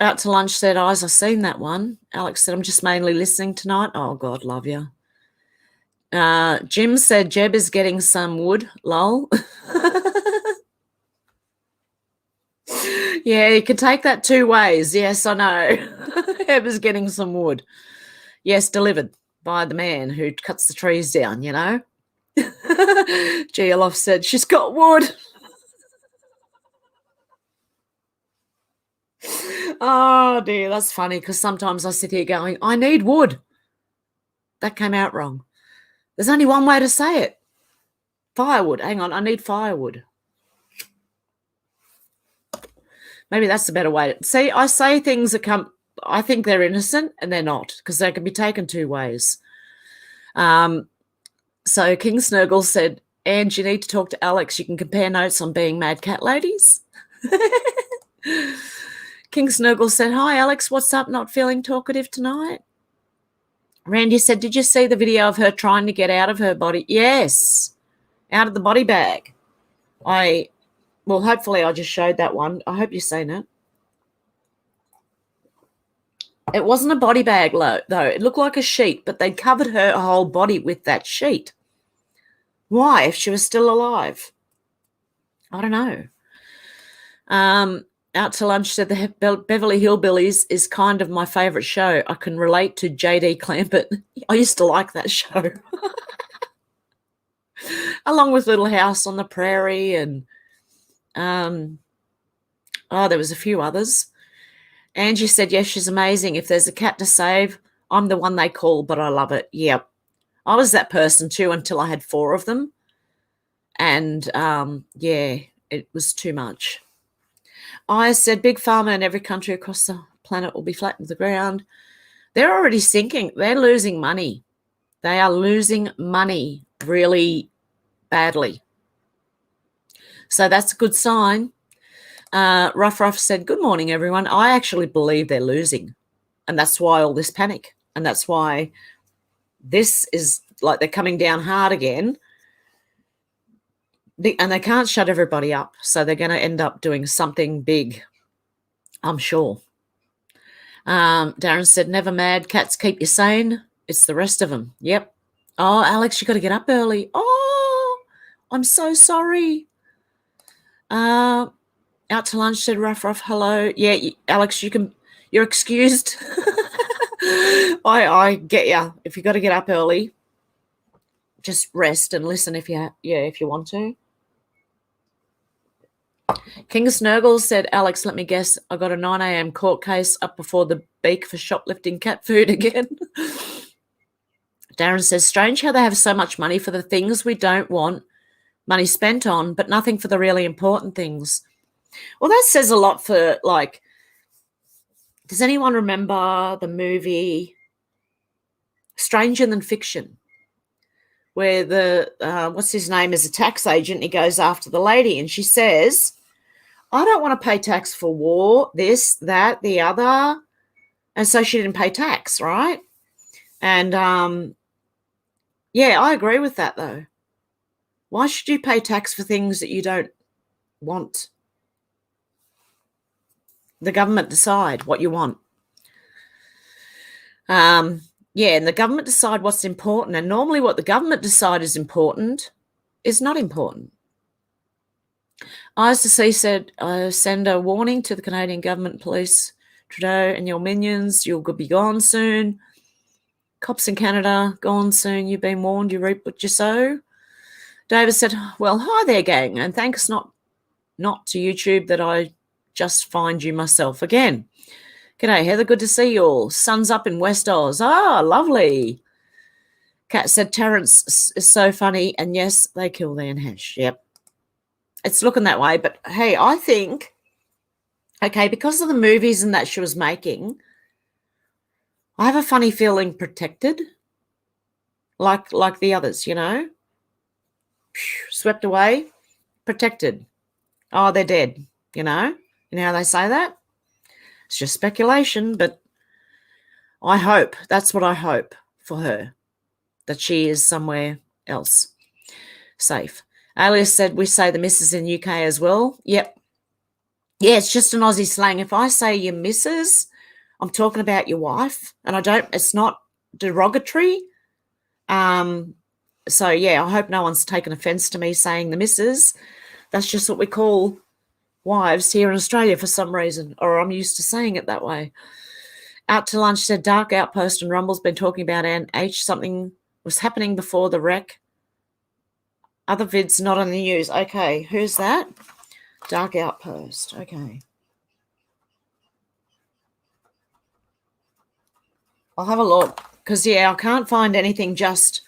Out to lunch said, Eyes, I've seen that one. Alex said, I'm just mainly listening tonight. Oh, God, love you. Jim said, Jeb is getting some wood. Lol. Yeah, you can take that two ways. Yes, I know. Jeb is getting some wood. Yes, delivered by the man who cuts the trees down, you know. Geolof said, she's got wood. Oh, dear, that's funny because sometimes I sit here going, I need wood. That came out wrong. There's only one way to say it. Firewood. Hang on, I need firewood. Maybe that's the better way. See, I say things that come, I think they're innocent and they're not because they can be taken two ways. So King Snurgle said, Ange, you need to talk to Alex. You can compare notes on being mad cat ladies. King Snurgle said, hi, Alex, what's up? Not feeling talkative tonight? Randy said, did you see the video of her trying to get out of her body? Yes, out of the body bag. Well, hopefully I just showed that one. I hope you've seen it. It wasn't a body bag, though. It looked like a sheet, but they'd covered her whole body with that sheet. Why, if she was still alive? I don't know. Out to lunch said the Beverly Hillbillies is kind of my favourite show. I can relate to J.D. Clampett. I used to like that show. Along with Little House on the Prairie and, there was a few others. Angie said, yes, she's amazing. If there's a cat to save, I'm the one they call, but I love it. Yep. I was that person too until I had 4 of them. And, yeah, it was too much. I said, big pharma in every country across the planet will be flattened to the ground. They're already sinking. They're losing money. They are losing money really badly. So that's a good sign. Ruff said, good morning, everyone. I actually believe they're losing. And that's why all this panic. And that's why this is like they're coming down hard again. And they can't shut everybody up. So they're going to end up doing something big, I'm sure. Darren said, never mad. Cats keep you sane. It's the rest of them. Yep. Oh, Alex, you got to get up early. Oh, I'm so sorry. Out to lunch said Ruff, hello. Yeah, Alex, you're excused. I get you. If you got to get up early, just rest and listen if you want to. King Snurgle said, Alex, let me guess, I got a 9 a.m. court case up before the beak for shoplifting cat food again. Darren says, strange how they have so much money for the things we don't want money spent on, but nothing for the really important things. Well, that says a lot for, like, does anyone remember the movie Stranger Than Fiction, where the, what's his name, is a tax agent. He goes after the lady and she says, I don't want to pay tax for war, this, that, the other. And so she didn't pay tax, right? And, yeah, I agree with that, though. Why should you pay tax for things that you don't want? The government decide what you want. Yeah, and the government decide what's important. And normally what the government decide is important is not important. Odysee said, send a warning to the Canadian government police Trudeau and your minions, you'll be gone soon. Cops in Canada, gone soon. You've been warned, you reap what you sow. David said, well, hi there, gang, and thanks not to YouTube that I just find you myself again. G'day, Heather, good to see you all. Sun's up in West Oz. Ah, lovely. Kat said, Terrence is so funny, and yes, they killed Anne Hesh. Yep. It's looking that way, but hey, I think, okay, because of the movies and that she was making, I have a funny feeling protected, like the others, you know, swept away, protected. Oh, they're dead, you know. You know how they say that? It's just speculation, but I hope, that's what I hope for her, that she is somewhere else safe. Alias said, we say the missus in UK as well. Yep. Yeah, it's just an Aussie slang. If I say your missus, I'm talking about your wife, and it's not derogatory. So, yeah, I hope no one's taken offence to me saying the missus. That's just what we call wives here in Australia for some reason, or I'm used to saying it that way. Out to Lunch said, Dark Outpost and Rumble's been talking about Anne H. Something was happening before the wreck. Other vids not on the news. Okay, who's that? Dark Outpost. Okay. I'll have a look because, yeah, I can't find anything just,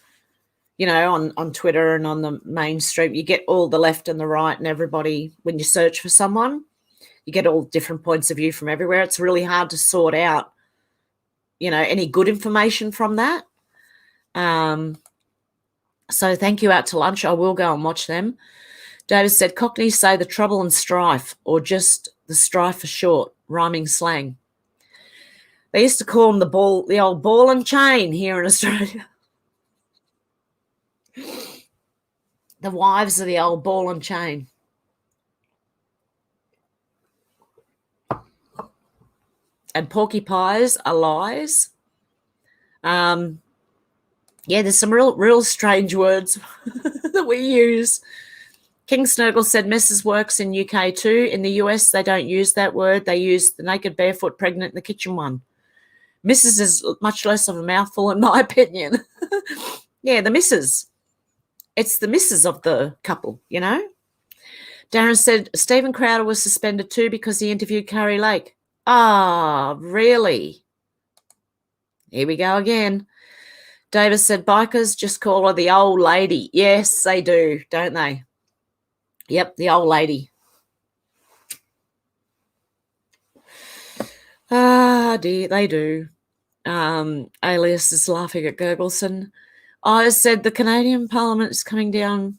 you know, on Twitter and on the mainstream. You get all the left and the right and everybody, when you search for someone, you get all different points of view from everywhere. It's really hard to sort out, you know, any good information from that. So thank you, Out to Lunch. I will go and watch them. David said, Cockneys say the trouble and strife, or just the strife for short, rhyming slang. They used to call them the old ball and chain here in Australia. The wives of the old ball and chain. And porky pies are lies. Yeah, there's some real strange words that we use. King Snurgle said Mrs. works in UK too. In the US, they don't use that word. They use the naked, barefoot, pregnant in the kitchen one. Mrs. is much less of a mouthful, in my opinion. Yeah, the missus. It's the missus of the couple, you know. Darren said Stephen Crowder was suspended too because he interviewed Carrie Lake. Ah, really? Here we go again. Davis said bikers just call her the old lady. Yes, they do, don't they? Yep, the old lady. Ah, dear, they do. Alias is laughing at Gergelson. I said the Canadian Parliament is coming down,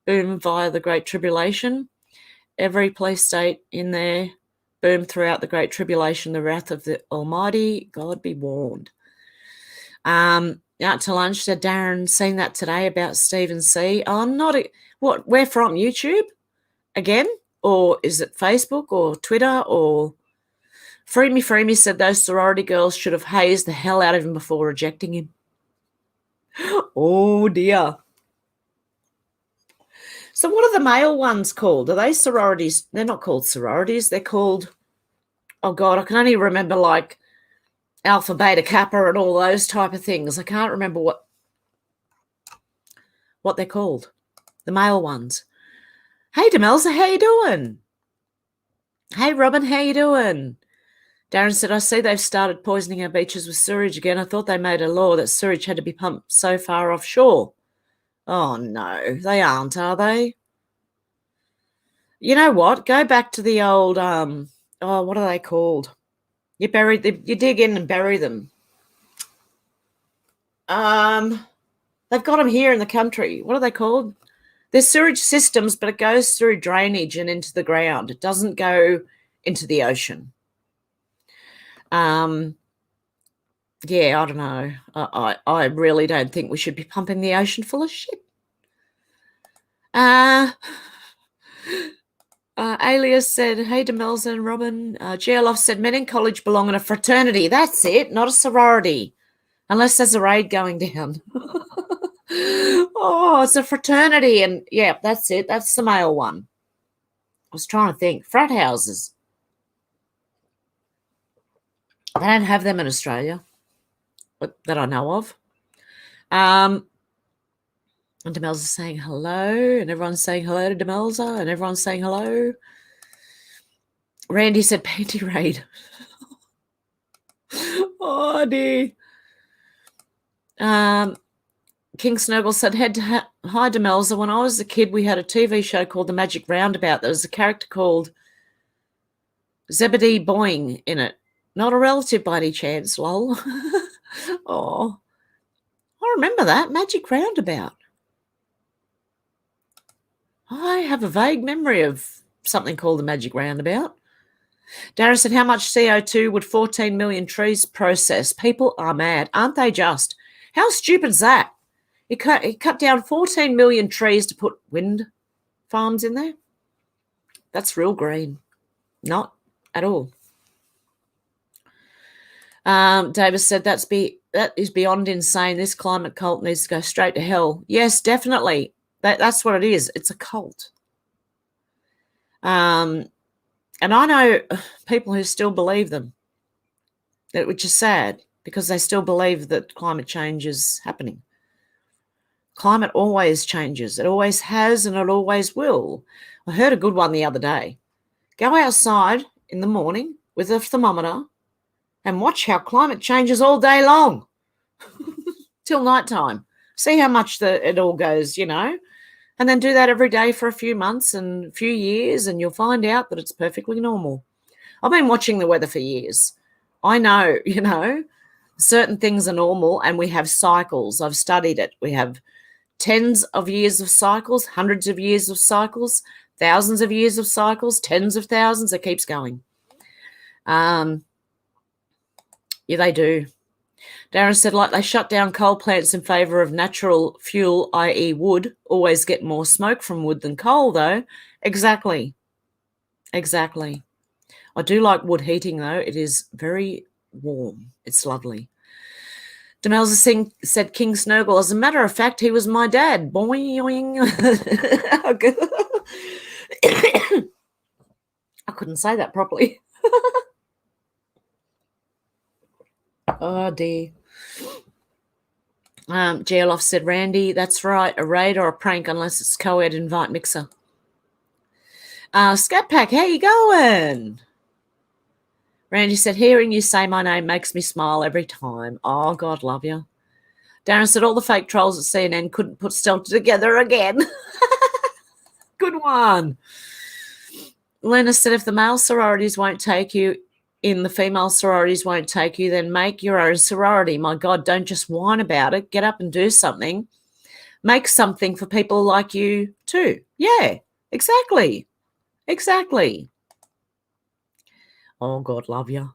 boom, via the Great Tribulation. Every police state in there, boom, throughout the Great Tribulation, the wrath of the Almighty, God be warned. Out to Lunch said Darren seen that today about Stephen C. What? Where from? YouTube again, or is it Facebook or Twitter or? Free Me said those sorority girls should have hazed the hell out of him before rejecting him. Oh dear. So what are the male ones called? Are they sororities? They're not called sororities. They're called, oh God, I can only remember like Alpha, Beta, Kappa and all those type of things. I can't remember what they're called, the male ones. Hey, Demelza, how you doing? Hey, Robin, how you doing? Darren said, I see they've started poisoning our beaches with sewage again. I thought they made a law that sewage had to be pumped so far offshore. Oh, no, they aren't, are they? You know what? Go back to the old, what are they called? You dig in and bury them. They've got them here in the country. What are they called? They're sewage systems, but it goes through drainage and into the ground. It doesn't go into the ocean. Yeah, I don't know. I really don't think we should be pumping the ocean full of shit. Alias said, hey, Demelza and Robin. GLoff said, men in college belong in a fraternity. That's it, not a sorority. Unless there's a raid going down. Oh, it's a fraternity. And, yeah, that's it. That's the male one. I was trying to think. Frat houses. They don't have them in Australia that I know of. And Demelza saying hello, and everyone's saying hello to Demelza, and everyone's saying hello. Randy said panty raid. Oh, dear. King Snuggle said, hi, Demelza. When I was a kid, we had a TV show called The Magic Roundabout. There was a character called Zebedee Boing in it. Not a relative by any chance, lol. Oh, I remember that. Magic Roundabout. I have a vague memory of something called the Magic Roundabout. Darren said, how much CO2 would 14 million trees process? People are mad, aren't they just? How stupid is that? He cut down 14 million trees to put wind farms in there? That's real green. Not at all. Davis said, that is beyond insane. This climate cult needs to go straight to hell. Yes, definitely. That's what it is. It's a cult. And I know people who still believe them, which is sad because they still believe that climate change is happening. Climate always changes. It always has and it always will. I heard a good one the other day. Go outside in the morning with a thermometer and watch how climate changes all day long till nighttime. See how much it all goes, and then do that every day for a few months and a few years, and you'll find out that it's perfectly normal. I've been watching the weather for years. I know, certain things are normal and we have cycles. I've studied it. We have tens of years of cycles, hundreds of years of cycles, thousands of years of cycles, tens of thousands. It keeps going. Yeah, they do. Darren said, like they shut down coal plants in favour of natural fuel, i.e. wood. Always get more smoke from wood than coal, though. Exactly. I do like wood heating, though. It is very warm. It's lovely. Demelza Singh said, King Snurgle, as a matter of fact, he was my dad. Boing. I couldn't say that properly. Oh, dear. Geoloff said, Randy, that's right, a raid or a prank unless it's co-ed invite mixer. Scat Pack, how you going? Randy said, hearing you say my name makes me smile every time. Oh, God love you. Darren said, all the fake trolls at CNN couldn't put Stelter together again. Good one. Lena said, if the male sororities won't take you in, the female sororities won't take you, then make your own sorority. My God, don't just whine about it. Get up and do something. Make something for people like you too. Yeah, exactly. Oh, God love you.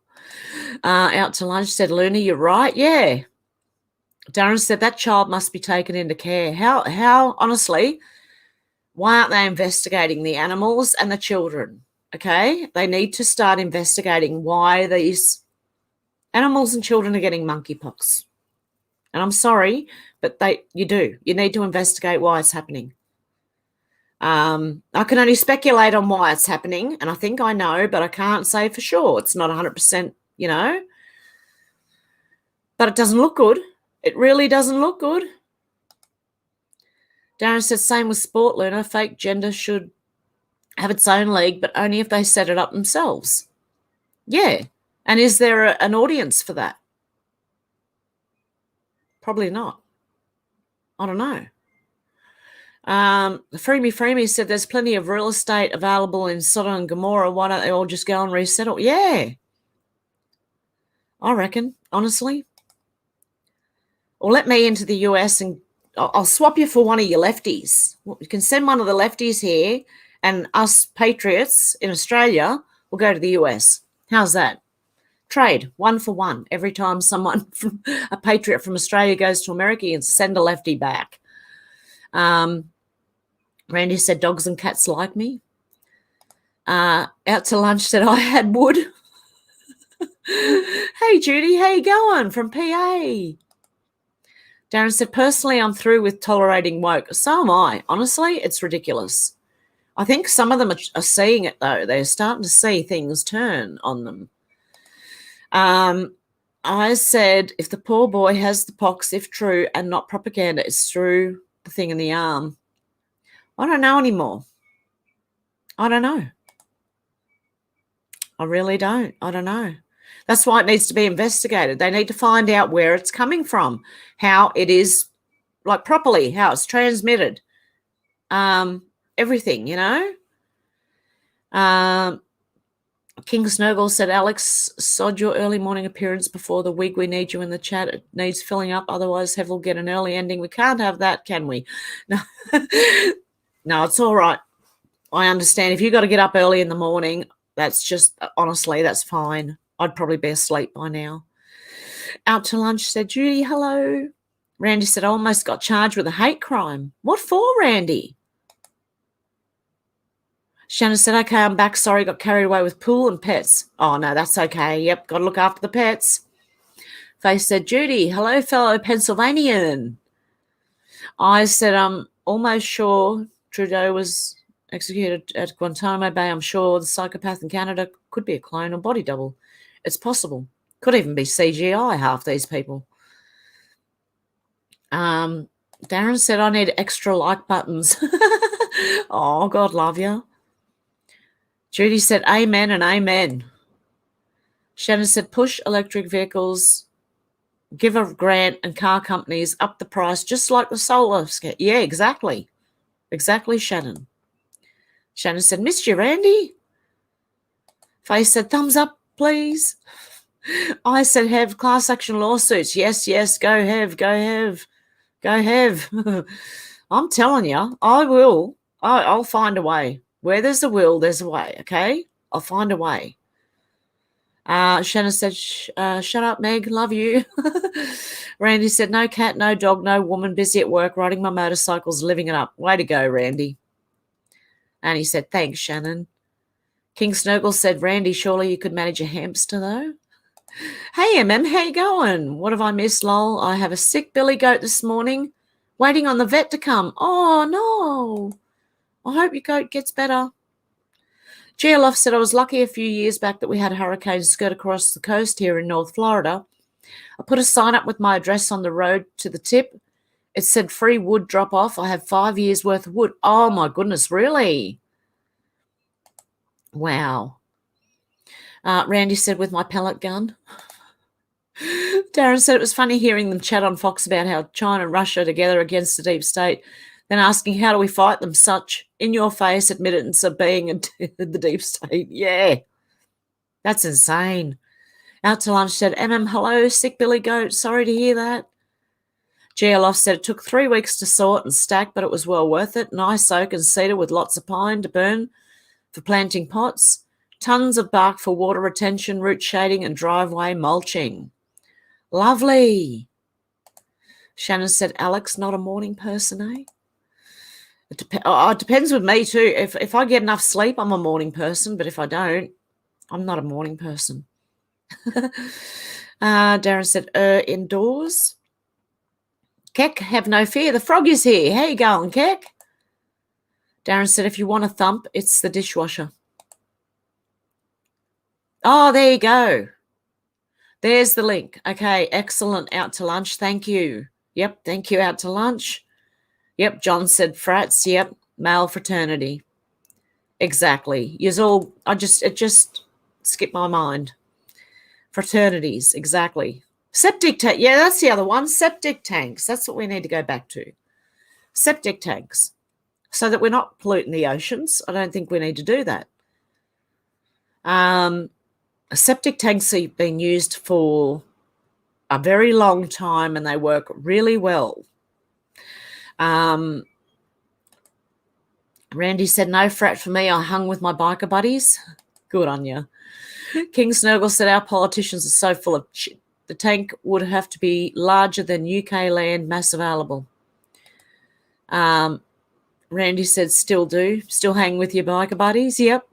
Out to lunch said, Luna, you're right. Yeah. Darren said, that child must be taken into care. How honestly, why aren't they investigating the animals and the children? Okay, they need to start investigating why these animals and children are getting monkeypox. And I'm sorry, but you do. You need to investigate why it's happening. I can only speculate on why it's happening, and I think I know, but I can't say for sure. It's not 100%, But it doesn't look good. It really doesn't look good. Darren said, same with sport, Luna. Fake gender should have its own league, but only if they set it up themselves. Yeah. And is there an audience for that? Probably not. I don't know. Freemy said there's plenty of real estate available in Sodom and Gomorrah. Why don't they all just go and resettle? Yeah. I reckon, honestly. Or let me into the US and I'll swap you for one of your lefties. You can send one of the lefties here and us patriots in Australia will go to the US. How's that? Trade 1 for 1 every time a patriot from Australia goes to America and send a lefty back. Randy said dogs and cats like me. Out to lunch said I had wood. Hey Judy, how you going from PA? Darren said, personally, I'm through with tolerating woke. So am I. Honestly, it's ridiculous. I think some of them are seeing it, though. They're starting to see things turn on them. I said, if the poor boy has the pox, if true, and not propaganda, it's through the thing in the arm. I don't know anymore. I don't know. I really don't. I don't know. That's why it needs to be investigated. They need to find out where it's coming from, how it is, like properly, how it's transmitted, everything, you know. King Snowball said, Alex, sod your early morning appearance before the wig. We need you in the chat. It needs filling up. Otherwise, Hev will get an early ending. We can't have that, can we? No, no, it's all right. I understand. If you've got to get up early in the morning, that's just, honestly, that's fine. I'd probably be asleep by now. Out to lunch, said Judy, hello. Randy said, I almost got charged with a hate crime. What for, Randy? Shannon said, okay, I'm back. Sorry, got carried away with pool and pets. Oh, no, that's okay. Yep, got to look after the pets. Faith said, Judy, hello, fellow Pennsylvanian. I said, I'm almost sure Trudeau was executed at Guantanamo Bay. I'm sure the psychopath in Canada could be a clone or body double. It's possible. Could even be CGI, half these people. Darren said, I need extra like buttons. Oh, God love you. Judy said, amen and amen. Shannon said, push electric vehicles, give a grant and car companies up the price just like the solar scare. Yeah, exactly. Exactly, Shannon. Shannon said, missed you, Randy. Faye said, thumbs up, please. I said, Hev, class action lawsuits. Yes, yes, go Hev, go Hev, go Hev. I'm telling you, I will. I'll find a way. Where there's a will, there's a way, okay? I'll find a way. Shannon said, shut up, Meg, love you. Randy said, no cat, no dog, no woman, busy at work, riding my motorcycles, living it up. Way to go, Randy. And he said, thanks, Shannon. King Snurgle said, Randy, surely you could manage a hamster, though? Hey, MM, how you going? What have I missed, lol? I have a sick billy goat this morning, waiting on the vet to come. Oh, no. I hope your goat gets better. GLF said, I was lucky a few years back that we had hurricanes skirt across the coast here in North Florida. I put a sign up with my address on the road to the tip. It said free wood drop off. I have 5 years worth of wood. Oh, my goodness, really? Wow. Randy said, with my pellet gun. Darren said, it was funny hearing them chat on Fox about how China and Russia are together against the deep state, then asking, how do we fight them? Such in-your-face admittance of being in the deep state. Yeah, that's insane. Out to lunch said, hello, sick billy goat. Sorry to hear that. GLF said, it took 3 weeks to sort and stack, but it was well worth it. Nice oak and cedar with lots of pine to burn for planting pots. Tons of bark for water retention, root shading, and driveway mulching. Lovely. Shannon said, Alex, not a morning person, eh? It depends with me too. If I get enough sleep, I'm a morning person, but if I don't, I'm not a morning person. Darren said, indoors. Keck, have no fear. The frog is here. How you going, Keck? Darren said, if you want a thump, it's the dishwasher. Oh, there you go. There's the link. Okay, excellent. Out to lunch. Thank you. Yep, thank you. Out to lunch. Yep, John said frats. Yep, male fraternity. Exactly. It just skipped my mind. Fraternities, exactly. Septic tank. Yeah, that's the other one. Septic tanks. That's what we need to go back to. Septic tanks. So that we're not polluting the oceans. I don't think we need to do that. Septic tanks have been used for a very long time and they work really well. Randy said, no frat for me. I hung with my biker buddies. Good on you. King Snurgle said, our politicians are so full of shit. The tank would have to be larger than UK land, mass available. Randy said, still do. Still hang with your biker buddies. Yep.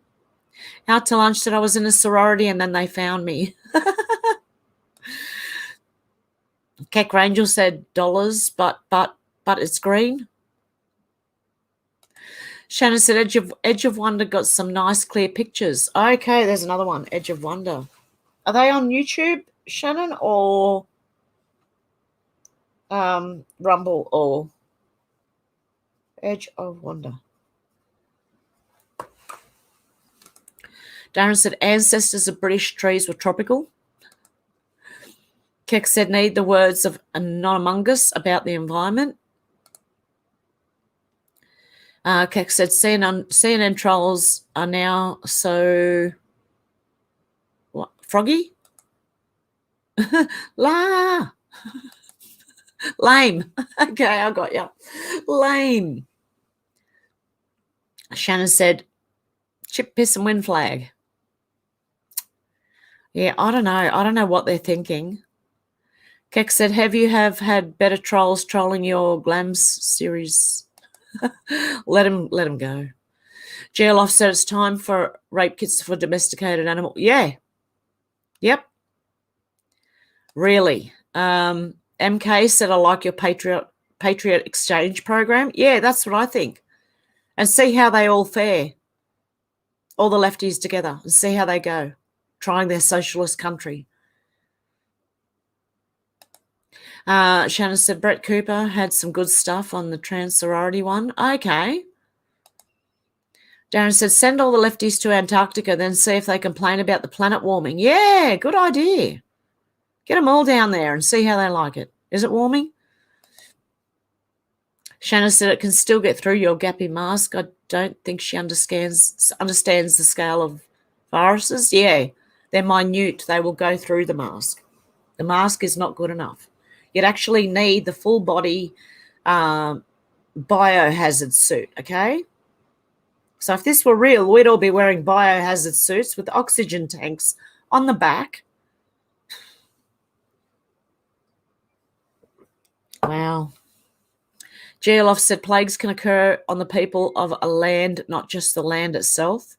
Out to lunch said, I was in a sorority and then they found me. Keck Rangel said, dollars, but it's green. Shannon said, Edge of Wonder got some nice clear pictures. Okay, there's another one, Edge of Wonder. Are they on YouTube, Shannon, or Rumble or Edge of Wonder? Darren said ancestors of British trees were tropical. Keck said need the words of Anonymous about the environment. Keck said CNN trolls are now so what, froggy? La. Lame. Okay, I got you. Lame. Shannon said chip, piss and wind flag. Yeah, I don't know. I don't know what they're thinking. Keck said, have had better trolls trolling your Glams series? let him go. Geoloff said it's time for rape kits for domesticated animal. Yeah. Yep. Really. MK said, I like your Patriot exchange program. Yeah, that's what I think. And see how they all fare. All the lefties together and see how they go. Trying their socialist country. Shannon said Brett Cooper had some good stuff on the trans sorority one. Okay. Darren said send all the lefties to Antarctica, then see if they complain about the planet warming. Yeah, good idea. Get them all down there and see how they like it. Is it warming? Shannon said it can still get through your gappy mask. I don't think she understands the scale of viruses. Yeah, they're minute. They will go through the mask. The mask is not good enough. You'd actually need the full body biohazard suit, okay? So if this were real, we'd all be wearing biohazard suits with oxygen tanks on the back. Wow. Geoloff said plagues can occur on the people of a land, not just the land itself.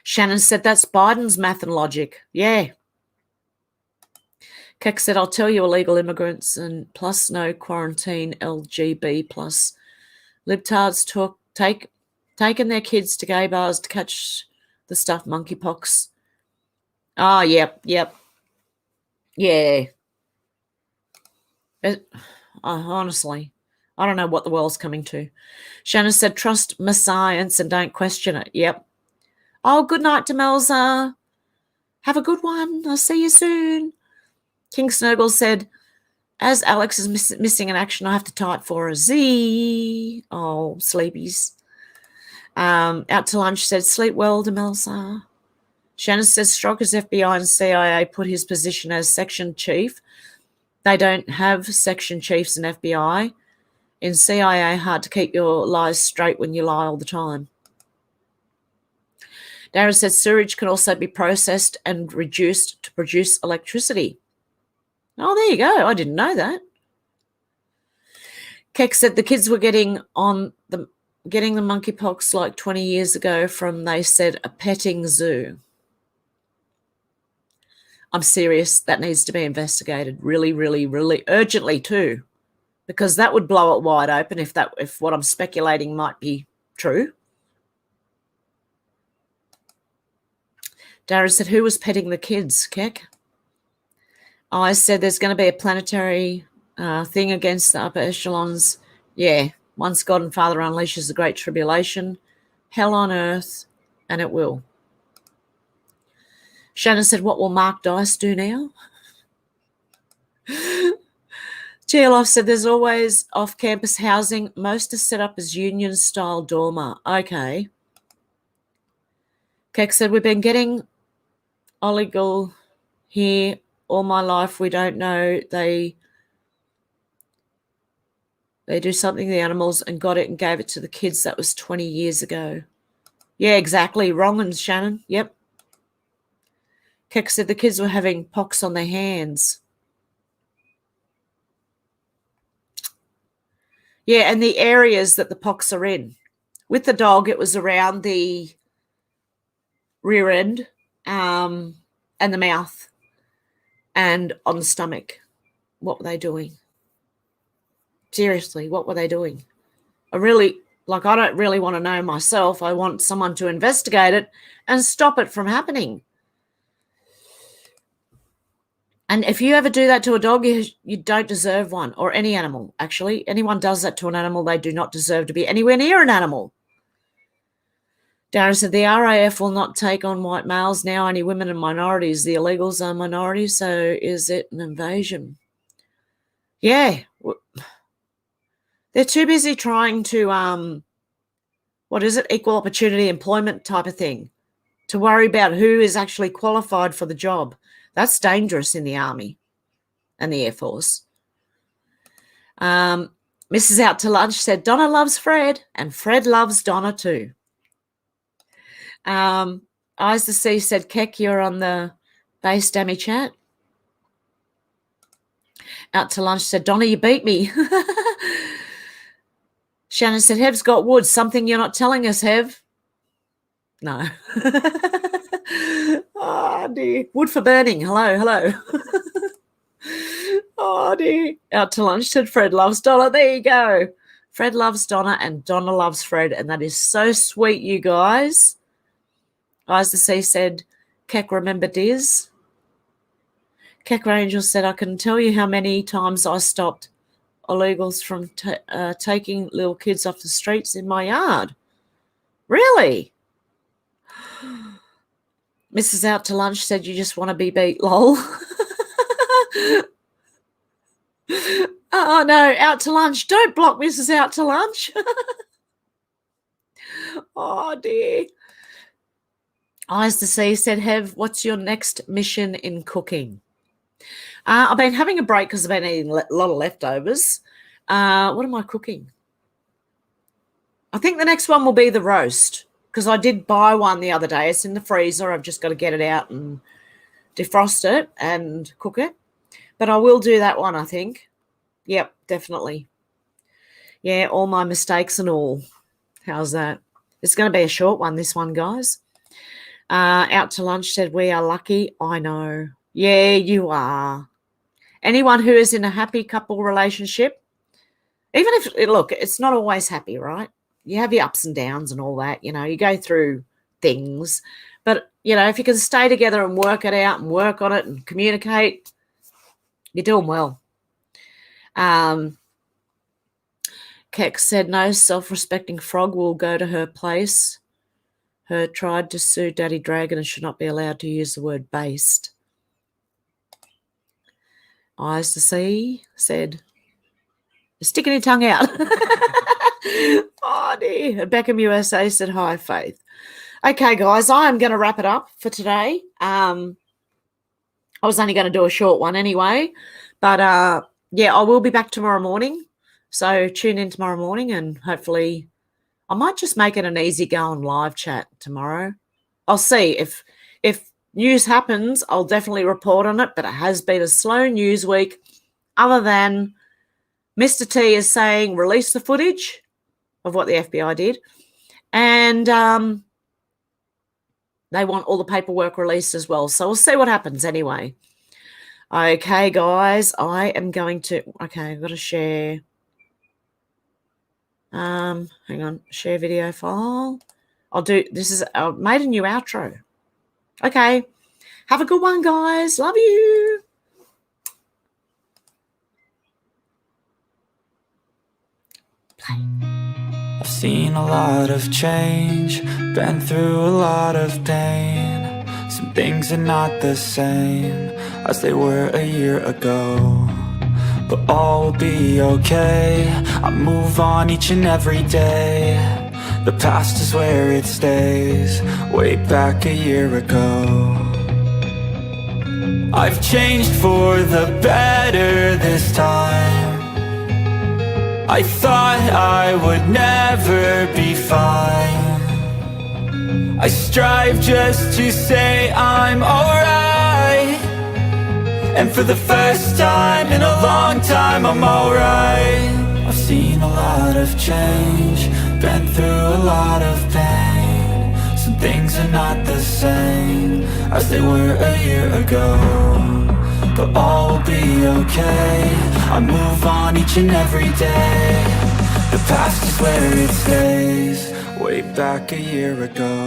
Shannon said that's Biden's math and logic. Yeah. Keck said, I'll tell you illegal immigrants and plus no quarantine LGB plus libtards taking their kids to gay bars to catch the stuff monkeypox. Oh, yep. Yeah. Honestly, I don't know what the world's coming to. Shannon said, trust my science and don't question it. Yep. Oh, good night, Demelza. Have a good one. I'll see you soon. King Snurgle said, as Alex is missing in action, I have to type for a Z. Oh, sleepies. Out to lunch said, sleep well, Demelza. Shannon says, Stroke as FBI and CIA put his position as section chief. They don't have section chiefs in FBI. In CIA, hard to keep your lies straight when you lie all the time. Darren says sewage can also be processed and reduced to produce electricity. Oh, there you go. I didn't know that. Keck said the kids were getting the monkeypox like 20 years ago from, they said, a petting zoo. I'm serious. That needs to be investigated really, really, really urgently too, because that would blow it wide open if what I'm speculating might be true. Dara said, who was petting the kids, Keck? I said there's going to be a planetary thing against the upper echelons. Yeah, once God and Father unleashes the Great Tribulation, hell on earth, and it will. Shannon said, what will Mark Dice do now? Geoloff said there's always off-campus housing. Most are set up as union-style dormer. Okay. Keck said, we've been getting illegal here all my life. We don't know. They do something to the animals and got it and gave it to the kids. That was 20 years ago. Yeah, exactly. Wrong, and Shannon. Yep. Keck said the kids were having pox on their hands. Yeah, and the areas that the pox are in. With the dog, it was around the rear end and the mouth and on the stomach. What were they doing? Seriously, what were they doing? I don't really want to know myself. I want someone to investigate it and stop it from happening. And if you ever do that to a dog, you don't deserve one, or any animal, actually. Anyone does that to an animal, they do not deserve to be anywhere near an animal. Darren said, the RAF will not take on white males now, only women and minorities. The illegals are minorities, so is it an invasion? Yeah. They're too busy trying to, equal opportunity employment type of thing, to worry about who is actually qualified for the job. That's dangerous in the Army and the Air Force. Mrs. Out to Lunch said, Donna loves Fred, and Fred loves Donna too. Eyes to See said, Keck, you're on the base dammy chat. Out to Lunch said, Donna, you beat me. Shannon said, Hev's got wood. Something you're not telling us, Hev. No. Oh, dear. Wood for burning. Hello. Oh, dear. Out to Lunch said, Fred loves Donna. There you go. Fred loves Donna and Donna loves Fred, and that is so sweet, you guys. Eyes to See said, Keck, remember Diz? Keck Rangel said, I can tell you how many times I stopped illegals from taking little kids off the streets in my yard. Really? Mrs. Out to Lunch said, you just want to be beat, lol. Oh, no, Out to Lunch. Don't block Mrs. Out to Lunch. Oh, dear. Eyes to See said, Hev, what's your next mission in cooking? I've been having a break because I've been eating a lot of leftovers. What am I cooking? I think the next one will be the roast, because I did buy one the other day. It's in the freezer. I've just got to get it out and defrost it and cook it. But I will do that one, I think. Yep, definitely. Yeah, all my mistakes and all. How's that? It's going to be a short one, this one, guys. Out to Lunch said, we are lucky. I know. Yeah, you are. Anyone who is in a happy couple relationship, even if, look, it's not always happy, right? You have your ups and downs and all that, you go through things. But, if you can stay together and work it out and work on it and communicate, you're doing well. Keck said, no self-respecting frog will go to her place. Her tried to sue Daddy Dragon and should not be allowed to use the word based. Eyes to See said, sticking your tongue out. Oh, dear. Beckham USA said, hi, Faith. Okay, guys, I am going to wrap it up for today. I was only going to do a short one anyway. But, yeah, I will be back tomorrow morning. So tune in tomorrow morning and hopefully I might just make it an easy-going live chat tomorrow. I'll see if news happens, I'll definitely report on it, but it has been a slow news week other than Mr. T is saying release the footage of what the FBI did, and they want all the paperwork released as well. So we'll see what happens anyway. Okay, guys, I am going to, okay, I've got to share. Hang on, share video file. I'll do, this is, I made a new outro. Okay. Have a good one, guys. Love you. Play. I've seen a lot of change, been through a lot of pain. Some things are not the same as they were a year ago, but all will be okay. I move on each and every day. The past is where it stays, way back a year ago. I've changed for the better this time. I thought I would never be fine. I strive just to say I'm alright, and for the first time in a long time I'm alright. I've seen a lot of change, been through a lot of pain. Some things are not the same as they were a year ago, but all will be okay. I move on each and every day. The past is where it stays, way back a year ago.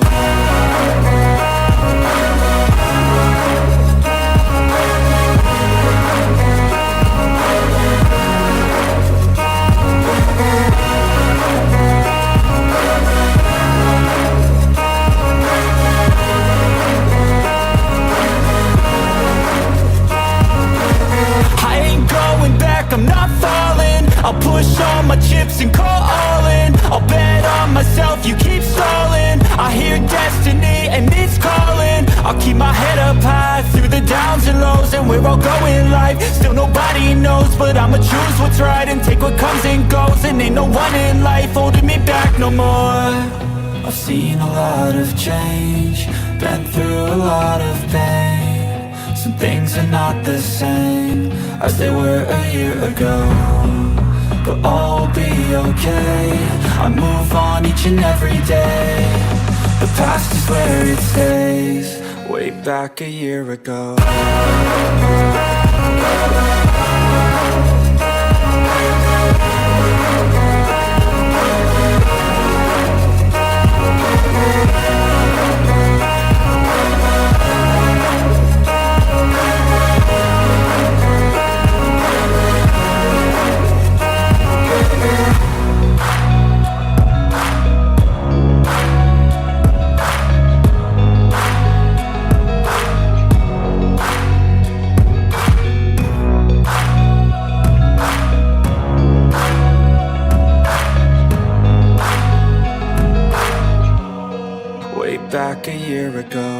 I'll go in life. Still nobody knows, but I'ma choose what's right and take what comes and goes. And ain't no one in life holding me back no more. I've seen a lot of change, been through a lot of pain. Some things are not the same as they were a year ago, but all will be okay. I move on each and every day. The past is where it stays, way back a year ago. Back a year ago.